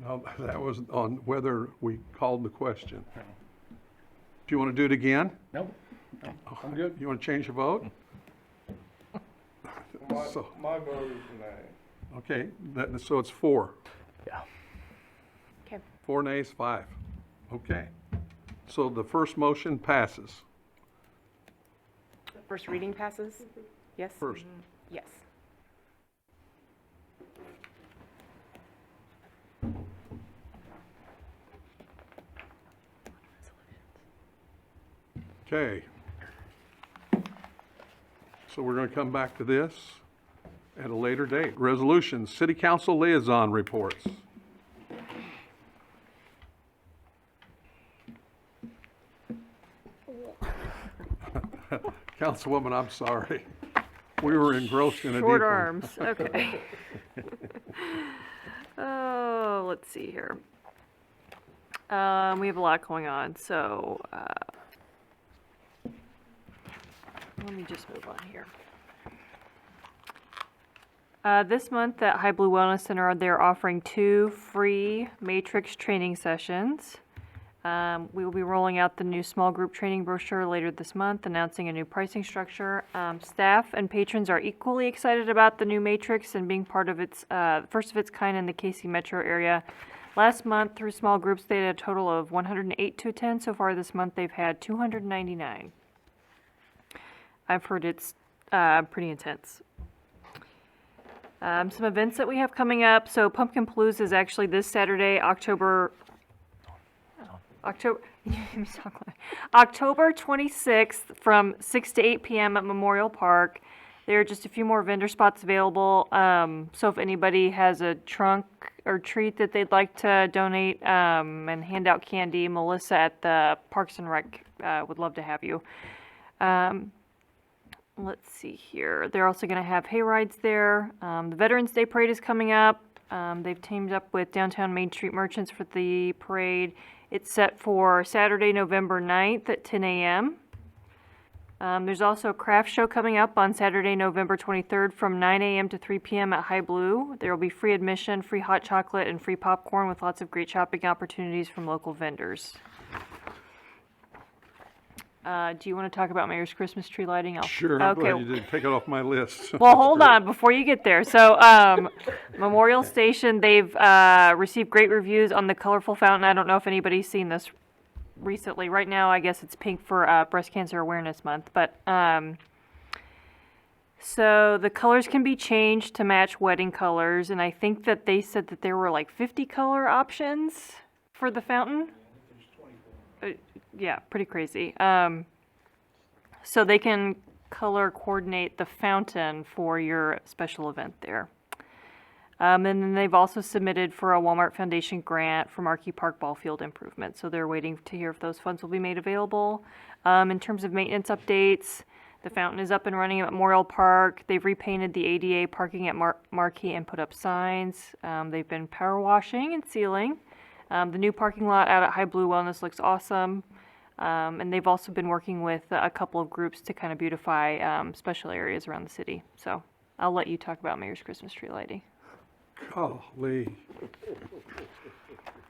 No, that was on whether we called the question. Do you want to do it again? Nope. No, I'm good. You want to change your vote? my, So- my vote is nay. Okay, so it's 4. Yeah. Okay. 4 nays, 5. Okay. So the first motion passes. First reading passes? Yes? First. Yes. Okay. So we're going to come back to this at a later date. Resolutions, City Council Liaison Reports. Councilwoman, I'm sorry. We were engrossed in a deep one. Short arms, okay. Oh, let's see here. We have a lot going on, so, let me just move on here. This month at High Blue Wellness Center, they're offering 2 free Matrix training sessions. We will be rolling out the new small group training brochure later this month, announcing a new pricing structure. Staff and patrons are equally excited about the new Matrix and being part of its first of its kind in the KC metro area. Last month, through small groups, they had a total of 108 to attend. So far this month, they've had 299. I've heard it's pretty intense. Some events that we have coming up. So Pumpkin Palooza is actually this Saturday, October 26th from 6 to 8 p.m. at Memorial Park. There are just a few more vendor spots available. So if anybody has a trunk or treat that they'd like to donate and hand out candy, Melissa at the Parks and Rec would love to have you. Let's see here. They're also going to have hay rides there. The Veterans Day Parade is coming up. They've teamed up with Downtown Main Street Merchants for the parade. It's set for Saturday, November 9th at 10 a.m. There's also a craft show coming up on Saturday, November 23rd from 9 a.m. to 3 p.m. at High Blue. There will be free admission, free hot chocolate, and free popcorn with lots of great shopping opportunities from local vendors. Do you want to talk about Mayor's Christmas tree lighting? Sure, I'm glad you didn't take it off my list. Well, hold on before you get there. So, Memorial Station, they've received great reviews on the colorful fountain. I don't know if anybody's seen this recently. Right now, I guess it's pink for Breast Cancer Awareness Month. But so the colors can be changed to match wedding colors, and I think that they said that there were like 50 color options for the fountain. Yeah, pretty crazy. So they can color coordinate the fountain for your special event there. And then they've also submitted for a Walmart Foundation grant for Markey Park ball field improvement. So they're waiting to hear if those funds will be made available. In terms of maintenance updates, the fountain is up and running at Memorial Park. They've repainted the ADA parking at Markey and put up signs. They've been power washing and sealing. The new parking lot out at High Blue Wellness looks awesome. And they've also been working with a couple of groups to kind of beautify special areas around the city. So I'll let you talk about Mayor's Christmas tree lighting. Golly.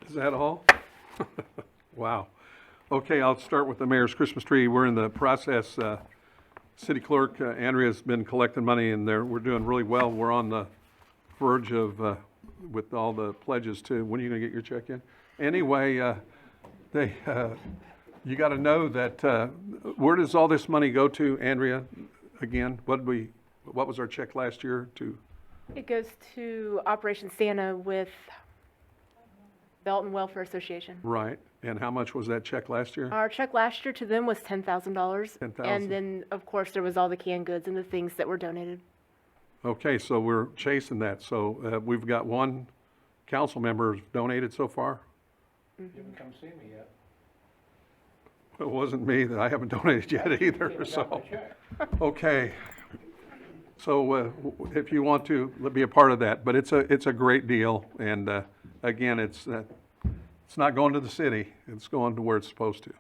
Is that all? Wow. Okay, I'll start with the Mayor's Christmas tree. We're in the process. City Clerk Andrea's been collecting money, and we're doing really well. We're on the verge of, with all the pledges too. When are you going to get your check in? Anyway, you got to know that, where does all this money go to, Andrea? Again, what was our check last year to? It goes to Operation Santa with Belton Welfare Association. Right. And how much was that check last year? Our check last year to them was $10,000. $10,000. And then, of course, there was all the canned goods and the things that were donated. Okay, so we're chasing that. So we've got one council member donated so far. You haven't come see me yet. It wasn't me, that I haven't donated yet either, so. Okay. So if you want to, be a part of that, but it's a great deal. And again, it's not going to the city, it's going to where it's supposed to.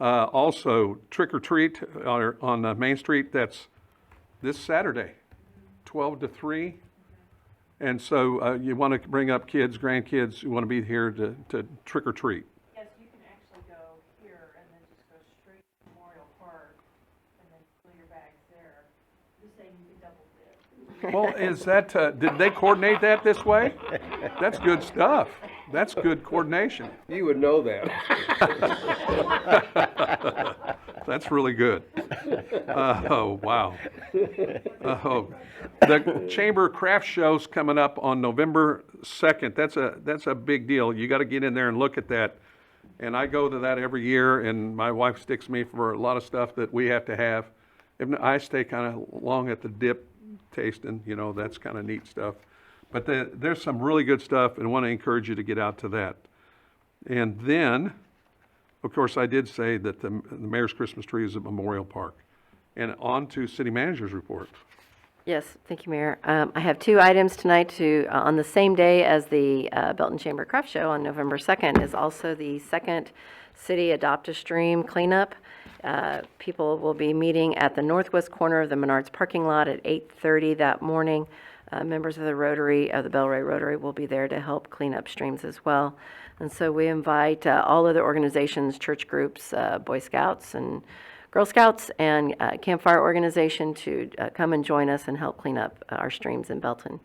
Also, trick or treat on Main Street, that's this Saturday, 12 to 3. And so you want to bring up kids, grandkids who want to be here to trick or treat. Yes, you can actually go here and then just go straight to Memorial Park and then fill your bags there. Just saying you can double dip. Well, is that, did they coordinate that this way? That's good stuff. That's good coordination. You would know that. That's really good. Oh, wow. Oh, the Chamber Craft Show's coming up on November 2nd. That's a big deal. You got to get in there and look at that. And I go to that every year, and my wife sticks me for a lot of stuff that we have to have. I stay kind of long at the dip tasting, that's kind of neat stuff. But there's some really good stuff, and I want to encourage you to get out to that. And then, of course, I did say that the Mayor's Christmas tree is at Memorial Park. And on to City Manager's report. Yes, thank you, Mayor. I have two items tonight to, on the same day as the Belton Chamber Craft Show on November 2nd is also the second City Adopt a Stream cleanup. People will be meeting at the northwest corner of the Menards parking lot at 8:30 that morning. Members of the Rotary, of the Bellray Rotary, will be there to help clean up streams as well. And so we invite all other organizations, church groups, Boy Scouts and Girl Scouts and Campfire Organization to come and join us and help clean up our streams in Belton.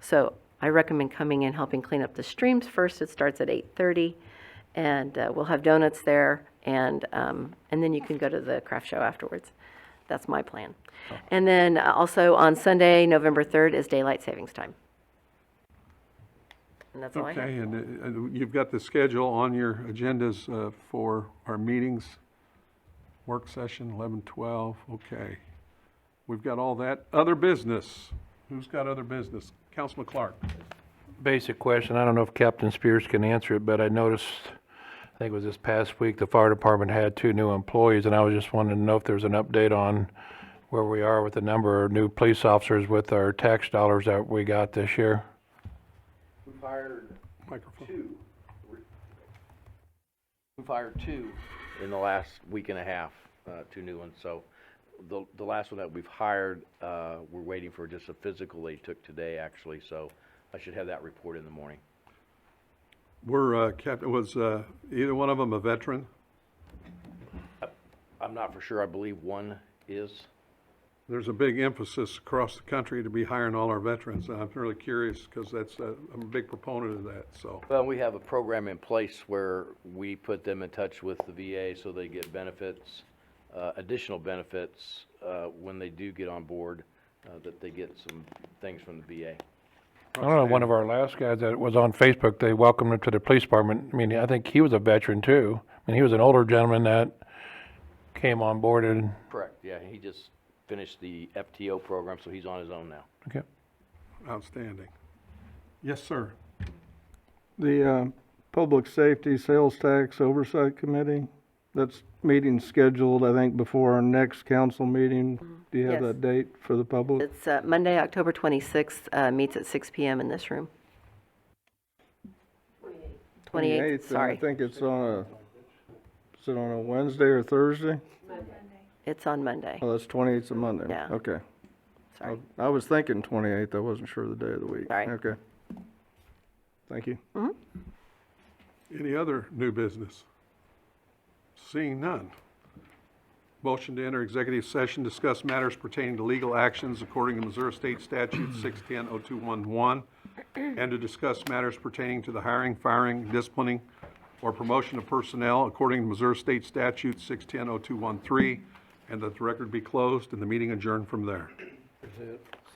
So I recommend coming and helping clean up the streams first. It starts at 8:30, and we'll have donuts there, and then you can go to the craft show afterwards. That's my plan. And then also on Sunday, November 3rd, is daylight savings time. And that's all I have. Okay, and you've got the schedule on your agendas for our meetings. Work session, 11:12, okay. We've got all that. Other business. Who's got other business? Councilman Clark. Basic question, I don't know if Captain Spears can answer it, but I noticed, I think it was this past week, the fire department had 2 new employees, and I was just wanting to know if there's an update on where we are with the number of new police officers with our tax dollars that we got this year. We've hired Microphone. 2. We've hired 2 in the last week and a half, 2 new ones. So the last one that we've hired, we're waiting for just a physical they took today, actually. So I should have that report in the morning. Were, Captain, was either one of them a veteran? I'm not for sure. I believe one is. There's a big emphasis across the country to be hiring all our veterans. I'm really curious because that's, I'm a big proponent of that, so. Well, we have a program in place where we put them in touch with the VA so they get benefits, additional benefits, when they do get on board, that they get some things from the VA. I don't know, one of our last guys that was on Facebook, they welcomed him to the police department. I mean, I think he was a veteran too. I mean, he was an older gentleman that came on board and. Correct, yeah, he just finished the FTO program, so he's on his own now. Okay. Outstanding. Yes, sir. The Public Safety Sales Tax Oversight Committee, that's meeting scheduled, I think, before our next council meeting. Do you have Yes. that date for the public? It's Monday, October 26th, meets at 6 p.m. in this room. 28th, and sorry. I think it's on is it on a Wednesday or Thursday? It's on Monday. Oh, that's 28th of Monday. Yeah. Okay. Sorry. I was thinking 28th. I wasn't sure the day of the week. Sorry. Okay. Thank you. Any other new business? Seeing none. Motion to enter executive session, discuss matters pertaining to legal actions according to Missouri State Statute 610-0211, and to discuss matters pertaining to the hiring, firing, disciplining, or promotion of personnel according to Missouri State Statute 610-0213, and that the record be closed and the meeting adjourned from there.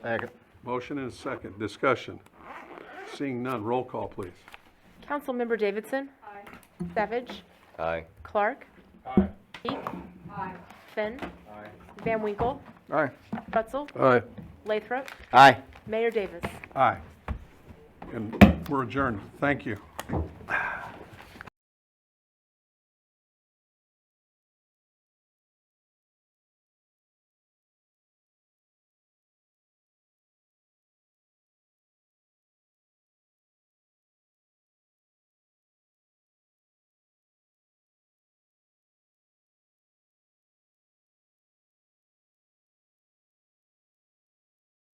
Second. Motion and a second. Discussion. Seeing none, roll call, please. Councilmember Davidson. Aye. Savage. Aye. Clark. Aye. Heath. Aye. Finn. Aye. Van Winkle. Aye. Pretzel. Aye. Lathrop. Aye. Mayor Davis. Aye. And we're adjourned. Thank you.